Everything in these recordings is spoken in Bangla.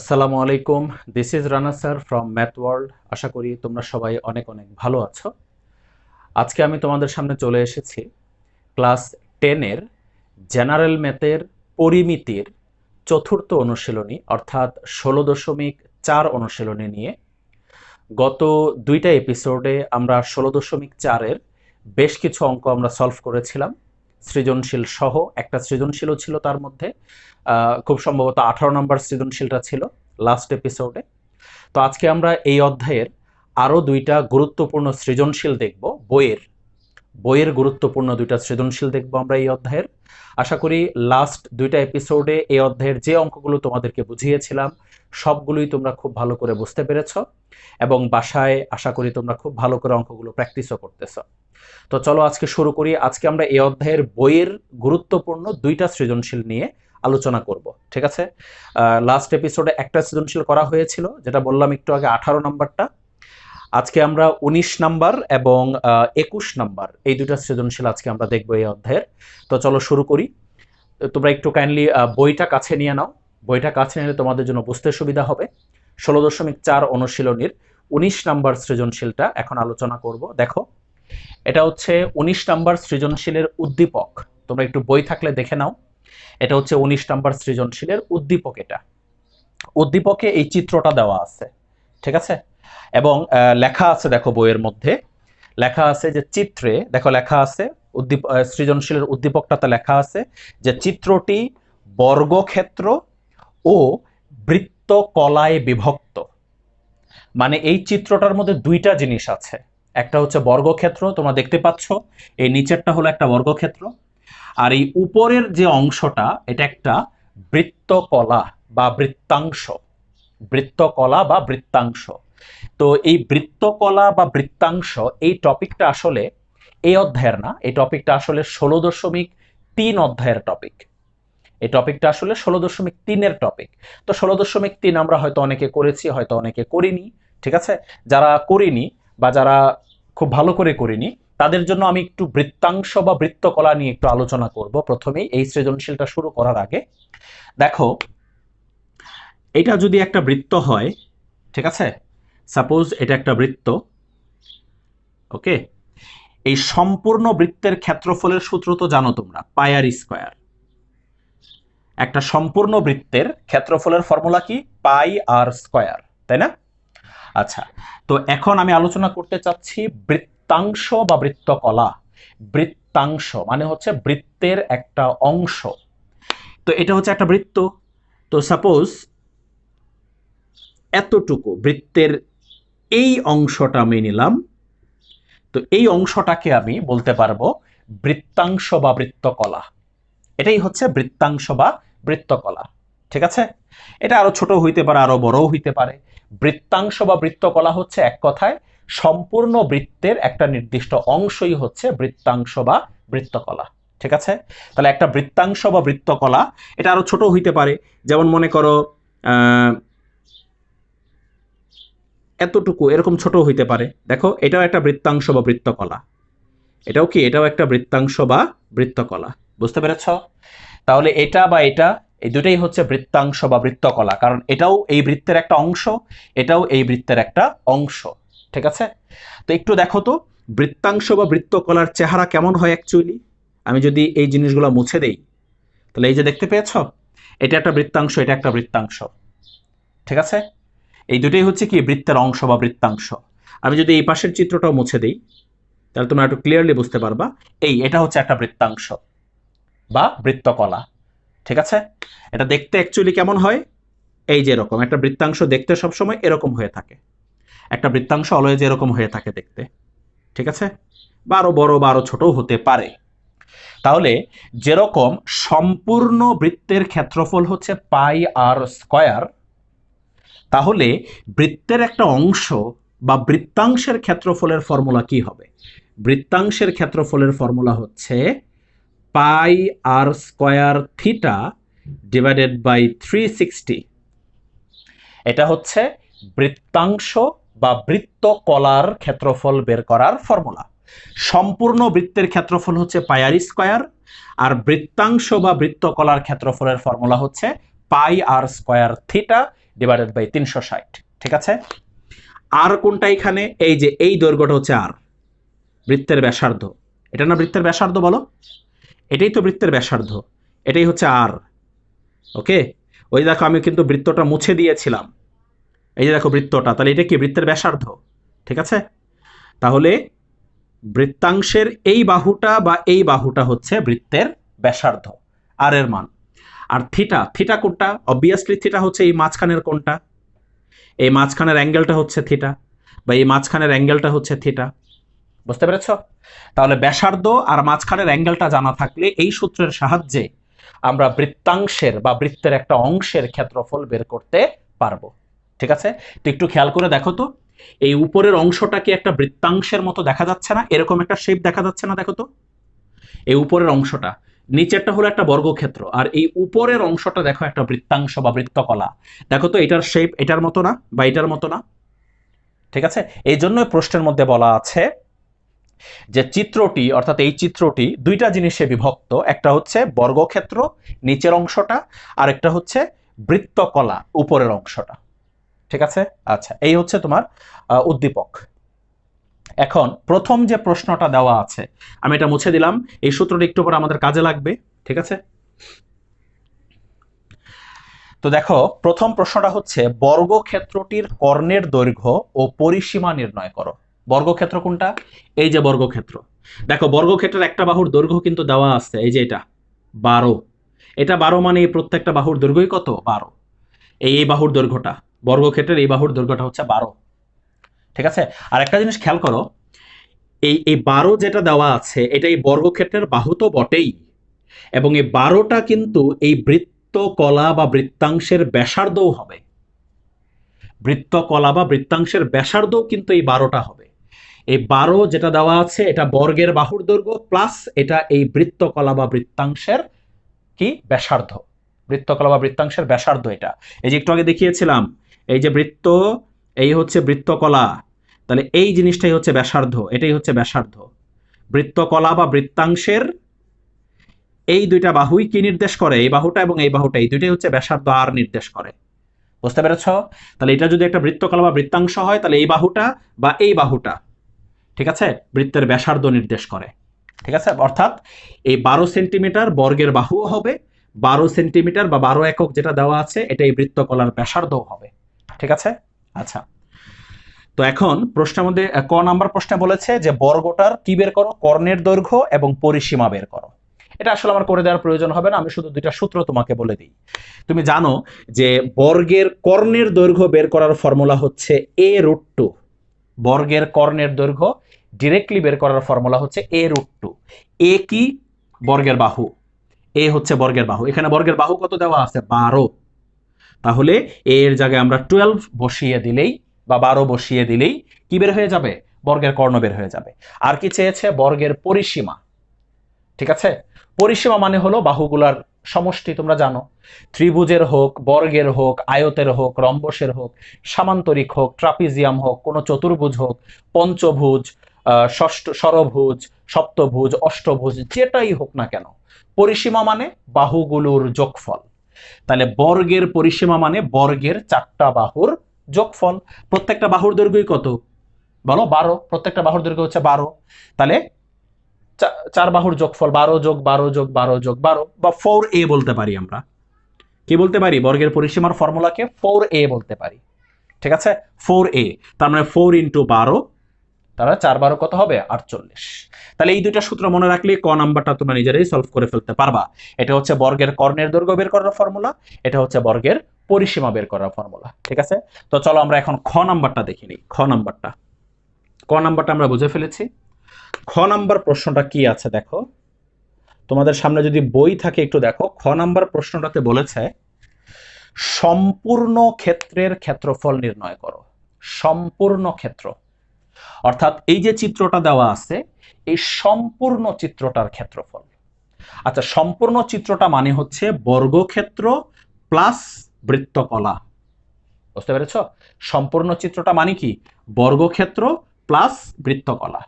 আসসালামু আলাইকুম। This is Rana sir from Math World. আশা করি তোমরা সবাই অনেক অনেক ভালো আছো। আজকে আমি তোমাদের সামনে চলে এসেছি ক্লাস 10-এর জেনারেল ম্যাথের পরিমিতির চতুর্থ অনুশীলনী অর্থাৎ 16.4 অনুশীলনী নিয়ে। গত দুইটা এপিসোডে আমরা 16.4-এর বেশ কিছু অঙ্ক আমরা সলভ করেছিলাম, সৃজনশীল সহ। একটা সৃজনশীলও ছিল তার মধ্যে, খুব সম্ভবত 18 নম্বর সৃজনশীলটা ছিল লাস্ট এপিসোডে। তো আজকে আমরা এই অধ্যায়ের আরও দুইটা গুরুত্বপূর্ণ সৃজনশীল দেখব। বইয়ের গুরুত্বপূর্ণ দুইটা সৃজনশীল দেখব আমরা এই অধ্যায়ের। আশা করি লাস্ট দুইটা এপিসোডে এই অধ্যায়ের যে অঙ্কগুলো তোমাদেরকে বুঝিয়েছিলাম সবগুলোই তোমরা খুব ভালো করে বুঝতে পেরেছ এবং বাসায় আশা করি তোমরা খুব ভালো করে অঙ্কগুলো প্র্যাকটিসও করতেছ। তো চলো আজকে শুরু করি। আজকে আমরা এই অধ্যায়ের বইয়ের গুরুত্বপূর্ণ দুইটা সৃজনশীল নিয়ে আলোচনা করব, ঠিক আছে? লাস্ট এপিসোডে একটা সৃজনশীল করা হয়েছিল, যেটা বললাম একটু আগে, 18 নাম্বারটা। আজকে আমরা 19 নাম্বার এবং 21 নাম্বার এই দুটা সৃজনশীল আজকে আমরা দেখবো এই অধ্যায়ের। তো চলো শুরু করি। তোমরা একটু কাইন্ডলি বইটা কাছে নিয়ে নাও। বইটা কাছে নিলে তোমাদের জন্য বুঝতে সুবিধা হবে। 16.4 অনুশীলনীর 19 নাম্বার সৃজনশীলটা এখন আলোচনা করব। দেখো, এটা হচ্ছে 19 নাম্বার সৃজনশীলের উদ্দীপক। তোমরা একটু বই থাকলে দেখে নাও। এটা হচ্ছে 19 নাম্বার সৃজনশীলের উদ্দীপক। এটা উদ্দীপকে এই চিত্রটা দেওয়া আছে, ঠিক আছে? এবং লেখা আছে, দেখো বইয়ের মধ্যে লেখা আছে যে চিত্রে, দেখো লেখা আছে সৃজনশীলের উদ্দীপকটাতে লেখা আছে যে চিত্রটি বর্গক্ষেত্র ও বৃত্তকলায় বিভক্ত। মানে এই চিত্রটার মধ্যে দুইটা জিনিস আছে। একটা হচ্ছে বর্গক্ষেত্র, তোমরা দেখতে পাচ্ছ এই নিচেরটা হলো একটা বর্গক্ষেত্র, আর এই উপরের যে অংশটা এটা একটা বৃত্তকলা বা বৃত্তাংশ। বৃত্তকলা বা বৃত্তাংশ। তো এই বৃত্তকলা বা বৃত্তাংশ এই টপিকটা আসলে এই অধ্যায়ের না, এই টপিকটা আসলে 16.3 অধ্যায়ের টপিক। এই টপিকটা আসলে 16.3-এর টপিক। তো 16.3 আমরা হয়তো অনেকে করেছি, হয়তো অনেকে করিনি, ঠিক আছে? যারা করিনি বা যারা খুব ভালো করে করিনি তাদের জন্য আমি একটু বৃত্তাংশ বা বৃত্তকলা নিয়ে একটু আলোচনা করব প্রথমেই এই সৃজনশীলটা শুরু করার আগে। দেখো, এটা যদি একটা বৃত্ত হয়, ঠিক আছে? সাপোজ এটা একটা বৃত্ত, ওকে? এই সম্পূর্ণ বৃত্তের ক্ষেত্রফলের সূত্র তো জানো তোমরা, পাই আর স্কয়ার। একটা সম্পূর্ণ বৃত্তের ক্ষেত্রফলের ফর্মুলা কি? পাই আর স্কয়ার, তাই না? আচ্ছা, তো এখন আমি আলোচনা করতে চাচ্ছি বৃত্তাংশ বা বৃত্তকলা। বৃত্তাংশ মানে হচ্ছে বৃত্তের একটা অংশ। তো এটা হচ্ছে একটা বৃত্ত। তো সাপোজ এতটুকু বৃত্তের এই অংশটা আমি নিলাম। তো এই অংশটাকে আমি বলতে পারবো বৃত্তাংশ বা বৃত্তকলা। এটাই হচ্ছে বৃত্তাংশ বা বৃত্তকলা, ঠিক আছে? এটা আরো ছোট হইতে পারে, আরো বড়ও হইতে পারে। বৃত্তাংশ বা বৃত্তকলা হচ্ছে এক কথায় সম্পূর্ণ বৃত্তের একটা নির্দিষ্ট অংশই হচ্ছে বৃত্তাংশ বা বৃত্তকলা, ঠিক আছে? তাহলে একটা বৃত্তাংশ বা বৃত্তকলা এটা আরো ছোট হইতে পারে। যেমন মনে করো এতটুকু, এরকম ছোট হইতে পারে। দেখো, এটাও একটা বৃত্তাংশ বা বৃত্তকলা। এটাও কি? এটাও একটা বৃত্তাংশ বা বৃত্তকলা। বুঝতে পেরেছ? তাহলে এটা বা এটা, এই দুটাই হচ্ছে বৃত্তাংশ বা বৃত্তকলা, কারণ এটাও এই বৃত্তের একটা অংশ, এটাও এই বৃত্তের একটা অংশ, ঠিক আছে? তো একটু দেখো তো বৃত্তাংশ বা বৃত্তকলার চেহারা কেমন হয় অ্যাকচুয়ালি। আমি যদি এই জিনিসগুলো মুছে দেই, তাহলে এই যে দেখতে পেয়েছ, এটা একটা বৃত্তাংশ, এটা একটা বৃত্তাংশ, ঠিক আছে? এই দুটোই হচ্ছে কি? বৃত্তের অংশ বা বৃত্তাংশ। আমি যদি এই পাশের চিত্রটাও মুছে দিই, তাহলে তোমরা একটু ক্লিয়ারলি বুঝতে পারবা এটা হচ্ছে একটা বৃত্তাংশ বা বৃত্তকলা, ঠিক আছে? এটা দেখতে অ্যাকচুয়ালি কেমন হয়? এই যে এরকম একটা বৃত্তাংশ দেখতে সবসময় এরকম হয়ে থাকে। একটা বৃত্তাংশ অলওয়েজ এরকম হয়ে থাকে দেখতে, ঠিক আছে? বা আরো বড় বা আরো ছোটও হতে পারে। তাহলে যেরকম সম্পূর্ণ বৃত্তের ক্ষেত্রফল হচ্ছে পাই আর স্কয়ার, তাহলে বৃত্তের একটা অংশ বা বৃত্তাংশের ক্ষেত্রফলের ফর্মুলা কি হবে? বৃত্তাংশের ক্ষেত্রফলের ফর্মুলা হচ্ছে পাই r square theta divided by 360। এটা হচ্ছে বৃত্তাংশ বা বৃত্তকলার ক্ষেত্রফল বের করার ফর্মুলা। সম্পূর্ণ বৃত্তের ক্ষেত্রফল হচ্ছে পাই আর স্কয়ার, আর বৃত্তাংশ বা বৃত্তকলার ক্ষেত্রফলের ফর্মুলা হচ্ছে পাই r square theta divided by 360। ঠিক আছে, আর কোনটা এখানে? এই যে এই দৈর্ঘ্যটা হচ্ছে আর, বৃত্তের ব্যাসার্ধ। এটা না বৃত্তের ব্যাসার্ধ, বলো? এটাই তো বৃত্তের ব্যাসার্ধ, এটাই হচ্ছে আর। ওকে, ওই দেখো আমি কিন্তু বৃত্তটা মুছে দিয়েছিলাম, এই যে দেখো বৃত্তটা, তাহলে এটা কি বৃত্তের ব্যাসার্ধ? ঠিক আছে, তাহলে বৃত্তাংশের এই বাহুটা বা এই বাহুটা হচ্ছে বৃত্তের ব্যাসার্ধ, আর এর মান। আর থিটা, থিটা কোনটা? অবভিয়াসলি থিটা হচ্ছে এই মাঝখানের কোনটা, এই মাঝখানের অ্যাঙ্গেলটা হচ্ছে থিটা, বা এই মাঝখানের অ্যাঙ্গেলটা হচ্ছে থিটা। বুঝতে পেরেছ? তাহলে ব্যাসার্ধ আর মাঝখানের অ্যাঙ্গেলটা জানা থাকলে এই সূত্রের সাহায্যে আমরা বৃত্তাংশের বা বৃত্তের একটা অংশের ক্ষেত্রফল বের করতে পারবো। ঠিক আছে, তো একটু খেয়াল করে দেখো তো, এই উপরের অংশটা কি একটা বৃত্তাংশের মতো দেখা যাচ্ছে না? এরকম একটা শেপ দেখা যাচ্ছে না? দেখো তো, এই উপরের অংশটা, নিচেরটা হলো একটা বর্গক্ষেত্র, আর এই উপরের অংশটা দেখো একটা বৃত্তাংশ বা বৃত্তকলা। দেখো তো এটার শেপ এটার মতো না, বা এটার মতো না? ঠিক আছে, এই জন্যই প্রশ্নের মধ্যে বলা আছে যে চিত্রটি, অর্থাৎ এই চিত্রটি দুইটা জিনিসে বিভক্ত, একটা হচ্ছে বর্গক্ষেত্র নিচের অংশটা, আর একটা হচ্ছে বৃত্তকলা উপরের অংশটা। ঠিক আছে, আচ্ছা, এই হচ্ছে তোমার উদ্দীপক। এখন প্রথম যে প্রশ্নটা দেওয়া আছে, আমি এটা মুছে দিলাম, এই সূত্রটা একটু পরে আমাদের কাজে লাগবে। ঠিক আছে, তো দেখো প্রথম প্রশ্নটা হচ্ছে বর্গক্ষেত্রটির কর্ণের দৈর্ঘ্য ও পরিসীমা নির্ণয় করো। বর্গক্ষেত্র কোনটা? এই যে বর্গক্ষেত্র। দেখো বর্গক্ষেত্রের একটা বাহুর দৈর্ঘ্য কিন্তু দেওয়া আছে, এই যে এটা 12। এটা 12 মানে এই প্রত্যেকটা বাহুর দৈর্ঘ্যই কত? 12। এই বাহুর দৈর্ঘ্যটা, বর্গক্ষেত্রের এই বাহুর দৈর্ঘ্যটা হচ্ছে 12। ঠিক আছে, আর একটা জিনিস খেয়াল করো, এই এই 12 যেটা দেওয়া আছে এটা এই বর্গক্ষেত্রের বাহু তো বটেই, এবং এই 12টা কিন্তু এই বৃত্তকলা বা বৃত্তাংশের ব্যাসার্ধও হবে। বৃত্তকলা বা বৃত্তাংশের ব্যাসার্ধও কিন্তু এই 12টা হবে। এই 12 যেটা দেওয়া আছে এটা বর্গের বাহুর দৈর্ঘ্য প্লাস এটা এই বৃত্তকলা বা বৃত্তাংশের কি ব্যাসার্ধ, বৃত্তকলা বা বৃত্তাংশের ব্যাসার্ধ এটা। এই যে একটু আগে দেখিয়েছিলাম, এই যে বৃত্ত, এই হচ্ছে বৃত্তকলা, তাহলে এই জিনিসটাই হচ্ছে ব্যাসার্ধ, এটাই হচ্ছে ব্যাসার্ধ। বৃত্তকলা বা বৃত্তাংশের এই দুইটা বাহুই কি নির্দেশ করে? এই বাহুটা এবং এই বাহুটা, এই দুইটাই হচ্ছে ব্যাসার্ধ আর নির্দেশ করে। বুঝতে পেরেছ? তাহলে এটা যদি একটা বৃত্তকলা বা বৃত্তাংশ হয়, তাহলে এই বাহুটা বা এই বাহুটা, ঠিক আছে, বৃত্তের ব্যাসার্ধ নির্দেশ করে। ঠিক আছে, অর্থাৎ এই 12 সেন্টিমিটার বর্গের বাহুও হবে, 12 সেন্টিমিটার বা 12 একক যেটা দেওয়া আছে এটা এই বৃত্তকলার ব্যাসার্ধও হবে। ঠিক আছে, আচ্ছা, তো এখন প্রশ্নের মধ্যে ক নাম্বার প্রশ্নে বলেছে যে বর্গটার কি বের করো? কর্ণের দৈর্ঘ্য এবং পরিসীমা বের করো। এটা আসলে আমার করে দেওয়ার প্রয়োজন হবে না, আমি শুধু দুইটা সূত্র তোমাকে বলে দিই। তুমি জানো যে বর্গের কর্ণের দৈর্ঘ্য বের করার ফর্মুলা হচ্ছে a√2। বর্গের কর্ণের দৈর্ঘ্য ডিরেক্টলি বের করার ফর্মুলা হচ্ছে a√2। এ কি? বর্গের বাহু। এ হচ্ছে বর্গের বাহু, এখানে বর্গের বাহু কত দেওয়া আছে? 12। তাহলে এর জায়গায় আমরা 12 বসিয়ে দিলেই বা 12 বসিয়ে দিলেই কি বের হয়ে যাবে? বর্গের কর্ণ বের হয়ে যাবে। আর কি চেয়েছে? বর্গের পরিসীমা। ঠিক আছে, পরিসীমা মানে হলো বাহুগুলার সমষ্টি। তোমরা জানো ত্রিভুজের হোক, বর্গের হোক, আয়তের হোক, রম্বসের হোক, সামান্তরিক হোক, ট্রাপিজিয়াম হোক, কোনো চতুর্ভুজ হোক, পঞ্চভুজ, ষষ্ঠ ষড়ভুজ, সপ্তভুজ, অষ্টভুজ, যেটাই হোক না কেন, পরিসীমা মানে বাহুগুলোর যোগফল। তাহলে বর্গের পরিসীমা মানে বর্গের 4টা বাহুর যোগফল। প্রত্যেকটা বাহুর দৈর্ঘ্যই কত বলো? 12। প্রত্যেকটা বাহুর দৈর্ঘ্য হচ্ছে 12। তাহলে 4 বাহুর যোগফল 12 যোগ 12 যোগ 12 যোগ 12 বা 4a বলতে পারি আমরা। কি বলতে পারি? বর্গের পরিসীমার ফর্মুলাকে 4a বলতে পারি। ঠিক আছে, 4a, তার মানে 4 ইন্টু 12, তাহলে 4 12 কত হবে? 48। তাহলে এই দুইটা সূত্র মনে রাখলে ক নাম্বারটা তোমরা নিজেরাই সলভ করে ফেলতে পারবা। এটা হচ্ছে বর্গের কর্ণের দৈর্ঘ্য বের করার ফর্মুলা, এটা হচ্ছে বর্গের পরিসীমা বের করার ফর্মুলা। ঠিক আছে, তো চলো আমরা এখন খ নাম্বারটা দেখে নিই। খ নাম্বারটা, ক নাম্বারটা আমরা বুঝে ফেলেছি। খ নাম্বার প্রশ্নটা কি আছে দেখো, তোমাদের সামনে যদি বই থাকে একটু দেখো। খ নাম্বার প্রশ্নটাতে বলেছে সম্পূর্ণ ক্ষেত্রের ক্ষেত্রফল নির্ণয় করো। সম্পূর্ণ ক্ষেত্র অর্থাৎ এই যে চিত্রটা দেওয়া আছে এই সম্পূর্ণ চিত্রটার ক্ষেত্রফল। আচ্ছা, সম্পূর্ণ চিত্রটা মানে হচ্ছে বর্গক্ষেত্র প্লাস বৃত্তকলা। বুঝতে পেরেছ? সম্পূর্ণ চিত্রটা মানে কি? বর্গক্ষেত্র প্লাস বৃত্তকলা।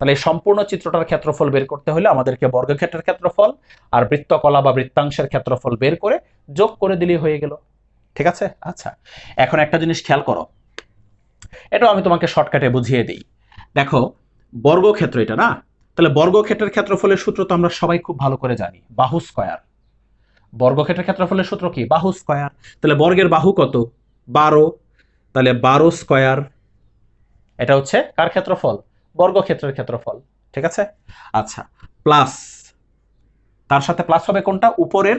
তাহলে এই সম্পূর্ণ চিত্রটার ক্ষেত্রফল বের করতে হলে আমাদেরকে বর্গক্ষেত্রের ক্ষেত্রফল আর বৃত্তকলা বা বৃত্তাংশের ক্ষেত্রফল বের করে যোগ করে দিলেই হয়ে গেল। ঠিক আছে? আচ্ছা, এখন একটা জিনিস খেয়াল করো, এটাও আমি তোমাকে শর্টকাটে বুঝিয়ে দিই। দেখো, বর্গক্ষেত্র এটা না, তাহলে বর্গক্ষেত্রের ক্ষেত্রফলের সূত্র তো আমরা সবাই খুব ভালো করে জানি, বাহু স্কয়ার। বর্গক্ষেত্রের ক্ষেত্রফলের সূত্র কি? বাহু স্কয়ার। তাহলে বর্গের বাহু কত? 12, তাহলে 12 স্কয়ার। এটা হচ্ছে কার ক্ষেত্রফল? বর্গক্ষেত্রের ক্ষেত্রফল। ঠিক আছে? আচ্ছা, প্লাস, তার সাথে প্লাস হবে কোনটা? উপরের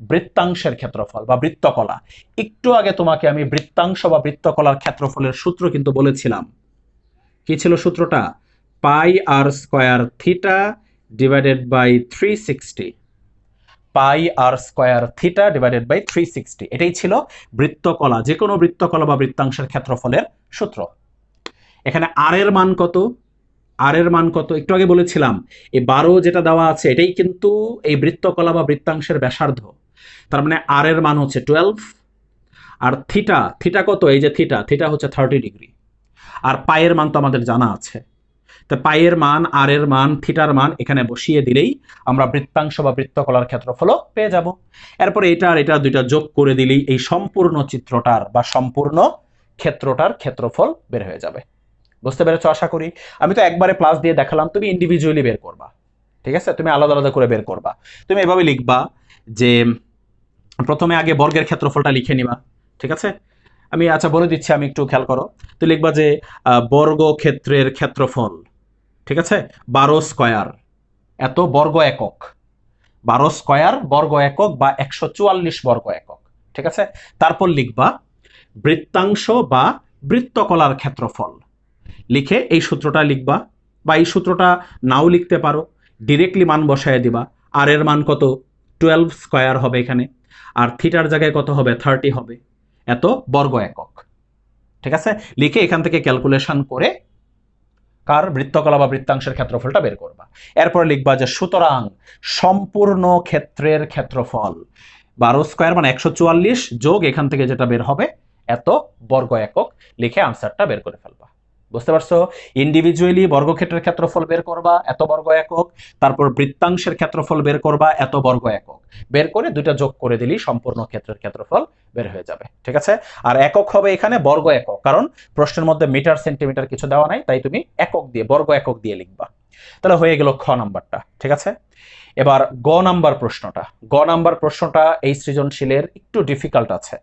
বৃত্তাংশের ক্ষেত্রফল বা বৃত্তকলা। একটু আগে তোমাকে আমি বৃত্তাংশ বা বৃত্তকলার ক্ষেত্রফলের সূত্র কিন্তু বলেছিলাম। কি ছিল সূত্রটা? Pi r square theta divided by 360। Pi r square theta divided by 360, এটাই ছিল বৃত্তকলা, যে কোনো বৃত্তকলা বা বৃত্তাংশের ক্ষেত্রফলের সূত্র। এখানে আর এর মান কত? আর এর মান কত? একটু আগে বলেছিলাম, এই 12 যেটা দেওয়া আছে এটাই কিন্তু এই বৃত্তকলা বা বৃত্তাংশের ব্যাসার্ধ। তার মানে আর এর মান হচ্ছে 12। আর থিটা, থিটা কত? এই যে থিটা, থিটা হচ্ছে 30 ডিগ্রি। আর পায়ের মান তো আমাদের জানা আছে। তো পায়ের মান, আর এর মান, থিটার মান এখানে বসিয়ে দিলেই আমরা বৃত্তাংশ বা বৃত্তকলার ক্ষেত্রফল পেয়ে যাব। এরপরে এটা আর এটা দুইটা যোগ করে দিলেই এই সম্পূর্ণ চিত্রটার বা সম্পূর্ণ ক্ষেত্রটার ক্ষেত্রফল বের হয়ে যাবে। বুঝতে পেরেছো আশা করি? আমি তো একবারে প্লাস দিয়ে দেখালাম, তুমি ইন্ডিভিজুয়ালি বের করবা। ঠিক আছে? তুমি আলাদা আলাদা করে বের করবা। তুমি এভাবে লিখবা যে প্রথমে আগে বর্গের ক্ষেত্রফলটা লিখে নিবা। ঠিক আছে? আমি আচ্ছা বলে দিচ্ছি, আমি একটু খেয়াল করো। তো লিখবা যে বর্গক্ষেত্রের ক্ষেত্রফল, ঠিক আছে, 12 স্কয়ার, এত বর্গ একক। 12 স্কয়ার বর্গ একক বা 144 বর্গ একক। ঠিক আছে? তারপর লিখবা বৃত্তাংশ বা বৃত্তকলার ক্ষেত্রফল। লিখে এই সূত্রটা লিখবা, বা এই সূত্রটা নাও লিখতে পারো, ডিরেক্টলি মান বসায় দিবা। আর এর মান কত? 12 স্কয়ার হবে এখানে। আর থিটার জায়গায় কত হবে? 30 হবে। এত বর্গ একক। ঠিক আছে? লিখে এখান থেকে ক্যালকুলেশন করে কার বৃত্তকলা বা বৃত্তাংশের ক্ষেত্রফলটা বের করবা। এরপর লিখবা যে সুতরাং সম্পূর্ণ ক্ষেত্রের ক্ষেত্রফল 12 স্কয়ার মানে 144 যোগ এখান থেকে যেটা বের হবে এত বর্গ একক, লিখে আনসারটা বের করে ফেলবা। বুঝতে পারছো? ইন্ডিভিজুয়ালি বর্গক্ষেত্রের ক্ষেত্রফল বের করবা এত বর্গ একক, তারপর বৃত্তাংশের ক্ষেত্রফল বের করবা এত বর্গ একক, বের করে দুইটা যোগ করে দিলেই সম্পূর্ণ ক্ষেত্রের ক্ষেত্রফল বের হয়ে যাবে। ঠিক আছে? আর একক হবে এখানে বর্গ একক, কারণ প্রশ্নের মধ্যে মিটার সেন্টিমিটার কিছু দেওয়া নাই, তাই তুমি একক দিয়ে, বর্গ একক দিয়ে লিখবা। তাহলে হয়ে গেল খ নাম্বারটা। ঠিক আছে? এবার গ নাম্বার প্রশ্নটা। গ নাম্বার প্রশ্নটা এই সৃজনশীলের একটু ডিফিকাল্ট আছে।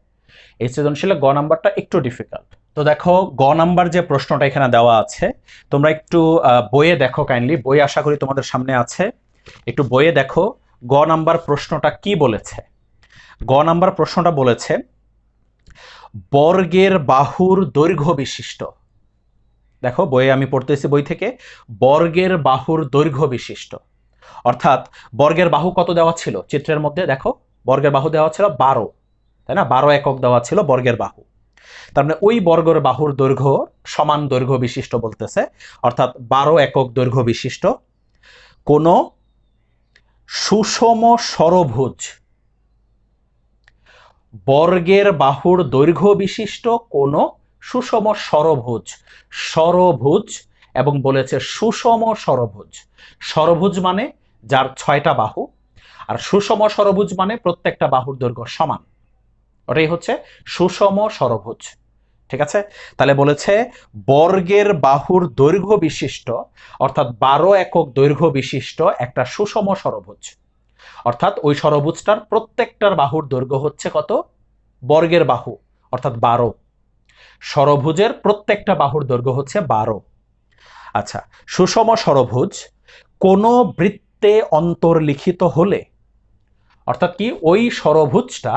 এই সৃজনশীলে গ নাম্বারটা একটু ডিফিকাল্ট। তো দেখো, গ নাম্বার যে প্রশ্নটা এখানে দেওয়া আছে, তোমরা একটু বইয়ে দেখো কাইন্ডলি। বই আশা করি তোমাদের সামনে আছে, একটু বইয়ে দেখো গ নাম্বার প্রশ্নটা কি বলেছে। গ নাম্বার প্রশ্নটা বলেছে বর্গের বাহুর দৈর্ঘ্য বিশিষ্ট। দেখো বইয়ে আমি পড়তেছি, বই থেকে, বর্গের বাহুর দৈর্ঘ্য বিশিষ্ট। অর্থাৎ বর্গের বাহু কত দেওয়া ছিল চিত্রের মধ্যে? দেখো, বর্গের বাহু দেওয়া ছিল 12, তাই না? 12 একক দেওয়া ছিল বর্গের বাহু। তার মানে ওই বর্গের বাহুর দৈর্ঘ্য সমান দৈর্ঘ্য বিশিষ্ট বলতেছে, অর্থাৎ 12 একক দৈর্ঘ্য বিশিষ্ট কোন সুষম ষড়ভুজ, বর্গের বাহুর দৈর্ঘ্য বিশিষ্ট কোন সুষম ষড়ভুজ, ষড়ভুজ, এবং বলেছে সুষম ষড়ভুজ। ষড়ভুজ মানে যার 6টা বাহু, আর সুষম ষড়ভুজ মানে প্রত্যেকটা বাহুর দৈর্ঘ্য সমান, ওটাই হচ্ছে সুষম ষড়ভুজ। ঠিক আছে? তাহলে বলেছে বর্গের বাহুর দৈর্ঘ্য বিশিষ্ট, অর্থাৎ 12 একক দৈর্ঘ্য বিশিষ্ট একটা সুষম ষড়ভুজ, অর্থাৎ ওই ষড়ভুজটার প্রত্যেকটার বাহুর দৈর্ঘ্য হচ্ছে কত? বর্গের বাহু অর্থাৎ 12। ষড়ভুজের প্রত্যেকটা বাহুর দৈর্ঘ্য হচ্ছে 12। আচ্ছা, সুষম ষড়ভুজ কোন বৃত্তে অন্তর্লিখিত হলে, অর্থাৎ কি ওই ষড়ভুজটা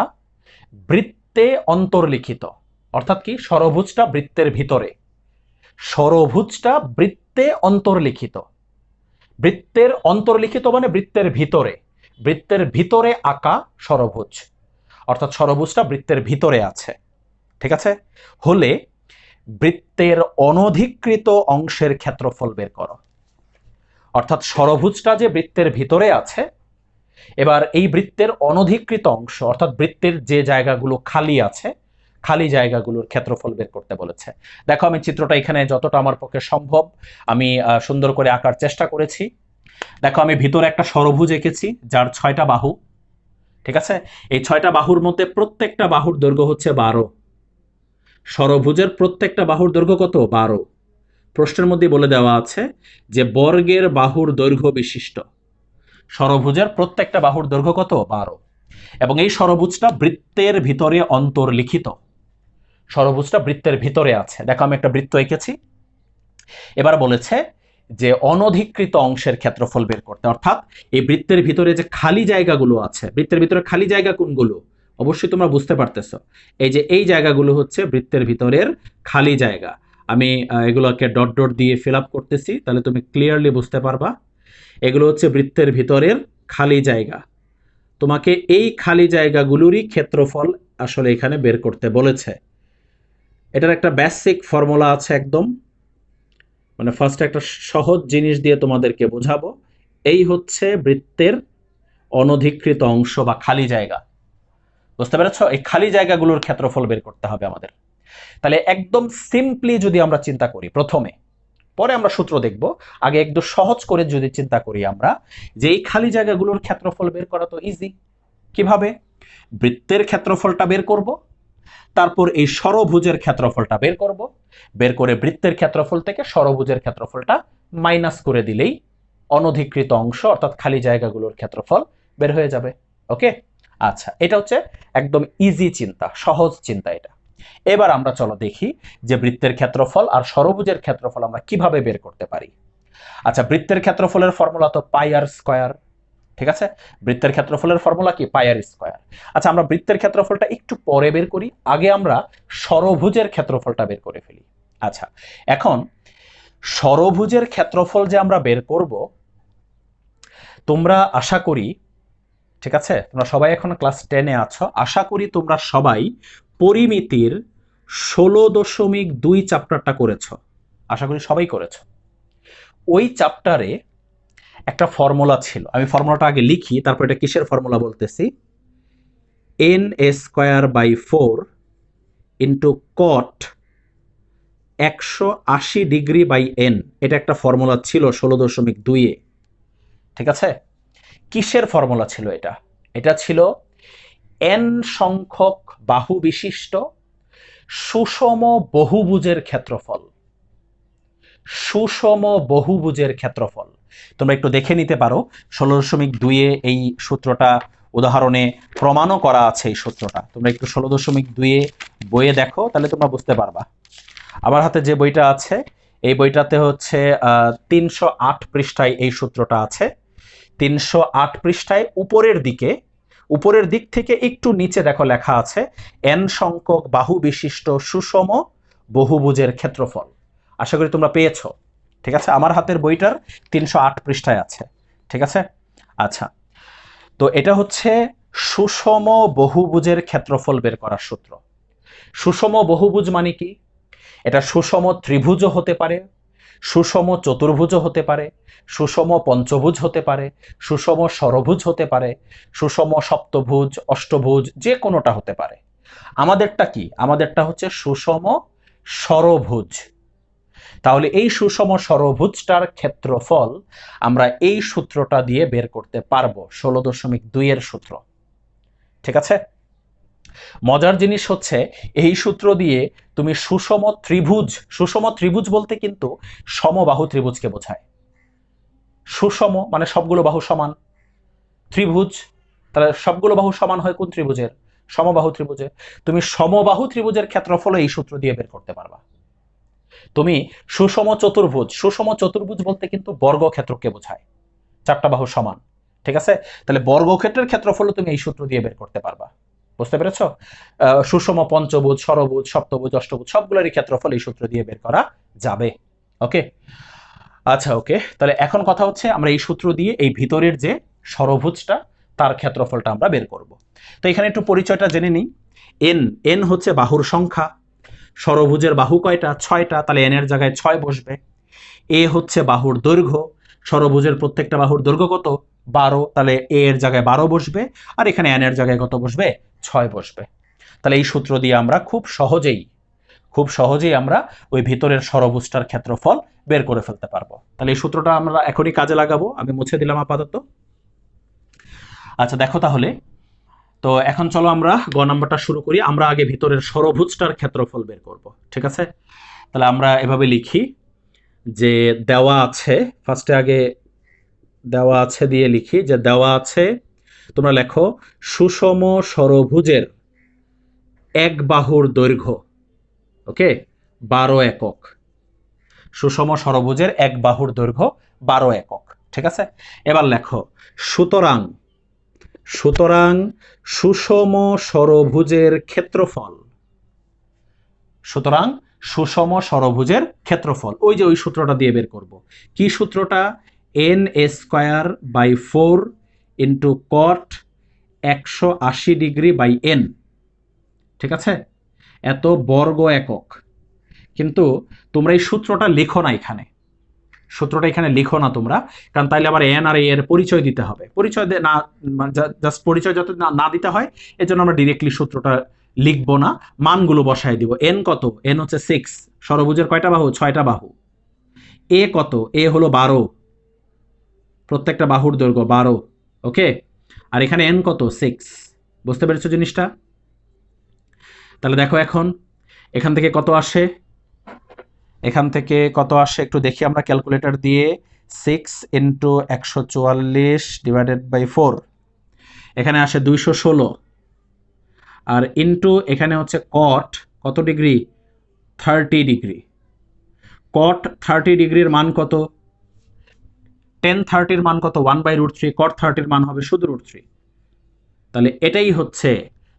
বৃত্তে অন্তর্লিখিত, অর্থাৎ কি ষড়ভুজটা বৃত্তের ভিতরে, ষড়ভুজটা বৃত্তে অন্তর্লিখিত। বৃত্তের অন্তর্লিখিত মানে বৃত্তের ভিতরে, বৃত্তের ভিতরে আঁকা ষড়ভুজ, অর্থাৎ ষড়ভুজটা বৃত্তের ভিতরে আছে। ঠিক আছে? হলে বৃত্তের অনধিকৃত অংশের ক্ষেত্রফল বের করো। অর্থাৎ ষড়ভুজটা যে বৃত্তের ভিতরে আছে, এবার এই বৃত্তের অনধিকৃত অংশ, অর্থাৎ বৃত্তের যে জায়গাগুলো খালি আছে, খালি জায়গাগুলোর ক্ষেত্রফল বের করতে বলেছে। দেখো, আমি চিত্রটা এখানে যতটা আমার পক্ষে সম্ভব আমি সুন্দর করে আঁকার চেষ্টা করেছি। দেখো, আমি ভিতরে একটা ষড়ভুজ এঁকেছি যার 6টা বাহু। ঠিক আছে, এই 6টা বাহুর মধ্যে প্রত্যেকটা বাহুর দৈর্ঘ্য হচ্ছে 12। ষড়ভুজের প্রত্যেকটা বাহুর দৈর্ঘ্য কত? 12। প্রশ্নের মধ্যে বলে দেওয়া আছে যে বর্গের বাহুর দৈর্ঘ্য বিশিষ্ট ষড়ভুজের প্রত্যেকটা বাহুর দৈর্ঘ্য কত? 12। এবং এই ষড়ভুজটা বৃত্তের ভিতরে অন্তর্লিখিত। ষড়ভুজটা বৃত্তের ভিতরে আছে। দেখো আমি একটা বৃত্ত এঁকেছি। এবার বলেছে যে অনধিকৃত অংশের ক্ষেত্রফল বের করতে, অর্থাৎ এই বৃত্তের ভিতরে যে খালি জায়গাগুলো আছে, বৃত্তের ভিতরে খালি জায়গা কোনগুলো অবশ্যই তোমরা বুঝতে পারতেছো। এই যে এই জায়গাগুলো হচ্ছে বৃত্তের ভিতরের খালি জায়গা। আমি এগুলোকে ডট ডট দিয়ে ফিল আপ করতেছি, তাহলে তুমি ক্লিয়ারলি বুঝতে পারবা। এগুলো হচ্ছে বৃত্তের ভিতরের খালি জায়গা। তোমাকে এই খালি জায়গাগুলোরই ক্ষেত্রফল আসলে এখানে বের করতে বলেছে। এটার একটা বেসিক ফর্মুলা আছে একদম, মানে ফার্স্ট একটা সহজ জিনিস দিয়ে তোমাদেরকে বোঝাবো। এই হচ্ছে বৃত্তের অনধিকৃত অংশ বা খালি জায়গা। বুঝতে পেরেছো? এই খালি জায়গাগুলোর ক্ষেত্রফল বের করতে হবে আমাদের। তাহলে একদম সিম্পলি যদি আমরা চিন্তা করি প্রথমে, পরে আমরা সূত্র দেখব, আগে একদম সহজ করে যদি চিন্তা করি আমরা, যে এই খালি জায়গাগুলোর ক্ষেত্রফল বের করা তো ইজি। কিভাবে? বৃত্তের ক্ষেত্রফলটা বের করব, তারপর এই ষড়ভুজের ক্ষেত্রফলটা বের করব, বের করে বৃত্তের ক্ষেত্রফল থেকে ষড়ভুজের ক্ষেত্রফলটা মাইনাস করে দিলেই অনধিকৃত অংশ অর্থাৎ খালি জায়গাগুলোর ক্ষেত্রফল বের হয়ে যাবে। ওকে, আচ্ছা, এটা হচ্ছে একদম ইজি চিন্তা, সহজ চিন্তা এটা। এবার আমরা চলো দেখি যে বৃত্তের ক্ষেত্রফল আর ষড়ভুজের ক্ষেত্রফল আমরা কিভাবে বের করতে পারি। আচ্ছা, বৃত্তের ক্ষেত্রফলের ফর্মুলা তো পাই আর স্কয়ার। ঠিক আছে, বৃত্তের ক্ষেত্রফলের ফর্মুলা কি? পাই আর স্কয়ার। আচ্ছা, আমরা বৃত্তের ক্ষেত্রফলটা একটু পরে বের করি, আগে আমরা ষড়ভুজের ক্ষেত্রফলটা বের করে ফেলি। আচ্ছা, এখন ষড়ভুজের ক্ষেত্রফল যে আমরা বের করব, তোমরা আশা করি, ঠিক আছে, তোমরা সবাই এখন ক্লাস 10-এ আছো, আশা করি তোমরা সবাই পরিমিতির 16.2 চ্যাপ্টারটা করেছো। আশা করি সবাই করেছো। ওই চ্যাপ্টারে একটা ফর্মুলা ছিল, আমি ফর্মুলাটা আগে লিখি, তারপর এটা কিসের ফর্মুলা বলতেছি। n²/4 ইন্টু কট 180°/n, এটা একটা ফর্মুলা ছিল 16.2-এ। ঠিক আছে, কিসের ফর্মুলা ছিল এটা? এটা ছিল n সংখ্যক বাহু বিশিষ্ট সুষম বহুভুজের ক্ষেত্রফল। সুষম বহুভুজের ক্ষেত্রফল তোমরা একটু দেখে নিতে পারো। 16.2-এ এই সূত্রটা উদাহরণে প্রমাণও করা আছে। এই সূত্রটা তোমরা একটু 16.2-এ বইয়ে দেখো, তাহলে তোমরা বুঝতে পারবা। আমার হাতে যে বইটা আছে, এই বইটাতে হচ্ছে 308 পৃষ্ঠায় এই সূত্রটা আছে। 308 পৃষ্ঠায় উপরের দিক থেকে একটু নিচে দেখো লেখা আছে n সংখ্যক বাহু বিশিষ্ট সুষম বহুভুজের ক্ষেত্রফল। আশা করি তোমরা পেয়েছো। ঠিক আছে, আমার হাতের বইটার 308 পৃষ্ঠায় আছে। ঠিক আছে, আচ্ছা, তো এটা হচ্ছে সুষম বহুভুজের ক্ষেত্রফল বের করার সূত্র। সুষম বহুভুজ মানে কি? এটা সুষম ত্রিভুজও হতে পারে, সুষম চতুর্ভুজও হতে পারে, সুষম পঞ্চভুজ হতে পারে, সুষম ষড়ভুজ হতে পারে, সুষম সপ্তভুজ, অষ্টভুজ, যে কোনোটা হতে পারে। আমাদেরটা কি? আমাদেরটা হচ্ছে সুষম ষড়ভুজ। তাহলে এই সুষম ষড়ভুজটার ক্ষেত্রফল আমরা এই সূত্রটা দিয়ে বের করতে পারবো, 16.2-এর সূত্র। ঠিক আছে, মজার জিনিস হচ্ছে এই সূত্র দিয়ে তুমি সুষম ত্রিভুজ বলতে কিন্তু সমবাহু ত্রিভুজকে বোঝায়। সুষম মানে সবগুলো বাহু সমান। ত্রিভুজ, তাহলে সবগুলো বাহু সমান হয় কোন ত্রিভুজের? সমবাহু ত্রিভুজের। তুমি সমবাহু ত্রিভুজের ক্ষেত্রফল এই সূত্র দিয়ে বের করতে পারবা। তুমি সুষম চতুর্ভুজ বলতে কিন্তু বর্গক্ষেত্রকে বোঝায়, 4টা বাহু সমান। ঠিক আছে, তাহলে বর্গক্ষেত্রের ক্ষেত্রফল তুমি এই সূত্র দিয়ে বের করতে পারবা। বুঝতে পেরেছো? সুষম পঞ্চভুজ, ষড়ভুজ, সপ্তভুজ, অষ্টভুজ সবগুলোরই ক্ষেত্রফল এই সূত্র দিয়ে বের করা যাবে। ওকে, আচ্ছা, ওকে, তাহলে এখন কথা হচ্ছে আমরা এই সূত্র দিয়ে এই ভিতরের যে ষড়ভুজটা তার ক্ষেত্রফলটা আমরা বের করব। তো এখানে একটু পরিচয়টা জেনে নিই। এন হচ্ছে বাহুর সংখ্যা। ষড়ভুজের বাহু কয়টা? 6টা, তাহলে এন এর জায়গায় 6 বসবে। এ হচ্ছে বাহুর দৈর্ঘ্য। ষড়ভুজের প্রত্যেকটা বাহুর দৈর্ঘ্য কত? 12, তাহলে এ এর জায়গায় 12 বসবে, আর এখানে এন এর জায়গায় কত বসবে? 6 বসবে। তাহলে এই সূত্র দিয়ে আমরা খুব সহজেই আমরা ওই ভিতরের ষড়ভুজটার ক্ষেত্রফল বের করে ফেলতে পারবো। তাহলে এই সূত্রটা আমরা এখনই কাজে লাগাবো। আমি মুছে দিলাম আপাতত। আচ্ছা, দেখো তাহলে তো এখন চলো আমরা গ নাম্বারটা শুরু করি। আমরা আগে ভিতরের ষড়ভুজটার ক্ষেত্রফল বের করব, ঠিক আছে? তাহলে আমরা এভাবে লিখি যে দেওয়া আছে, ফার্স্টে আগে দেওয়া আছে দিয়ে লিখি যে দেওয়া আছে, তোমরা লেখো সুষম ষড়ভুজের এক বাহুর দৈর্ঘ্য, ওকে, 12 একক। সুষম ষড়ভুজের এক বাহুর দৈর্ঘ্য 12 একক, ঠিক আছে? এবার লেখো সুতরাং সুতরাং সুষম ষড়ভুজের ক্ষেত্রফল, সুতরাং সুষম ষড়ভুজের ক্ষেত্রফল, ওই যে ওই সূত্রটা দিয়ে বের করব। কি সূত্রটা? n²/4 into cot 180 degree by n, ঠিক আছে? এত বর্গ একক। কিন্তু তোমরা এই সূত্রটা লিখো না এখানে, সূত্রটা এখানে লিখো না তোমরা, কারণ তাইলে আবার এন আর এর পরিচয় দিতে হবে। পরিচয় না, জাস্ট পরিচয় যাতে না দিতে হয় এজন্য আমরা ডিরেক্টলি সূত্রটা লিখবো না, মানগুলো বসায় দিব। এন কত? এন হচ্ছে 6। ষড়ভুজের কয়টা বাহু? 6টা বাহু। এ কত? এ হলো 12, প্রত্যেকটা বাহুর দৈর্ঘ্য 12, ওকে। আর এখানে এন কত? 6। বুঝতে পেরেছো জিনিসটা? তাহলে দেখো এখন এখান থেকে কত আসে, এখান থেকে কত আসে একটু দেখি আমরা ক্যালকুলেটর দিয়ে। 6 ইন্টু 144 ডিভাইডেড বাই 4, এখানে আসে 216। আর ইন্টু এখানে হচ্ছে কট কত ডিগ্রি? 30 ডিগ্রি। কট 30 ডিগ্রির মান কত? টেন 30-র মান কত? 1/√3। কট 30-র মান হবে শুধু √3। তাহলে এটাই হচ্ছে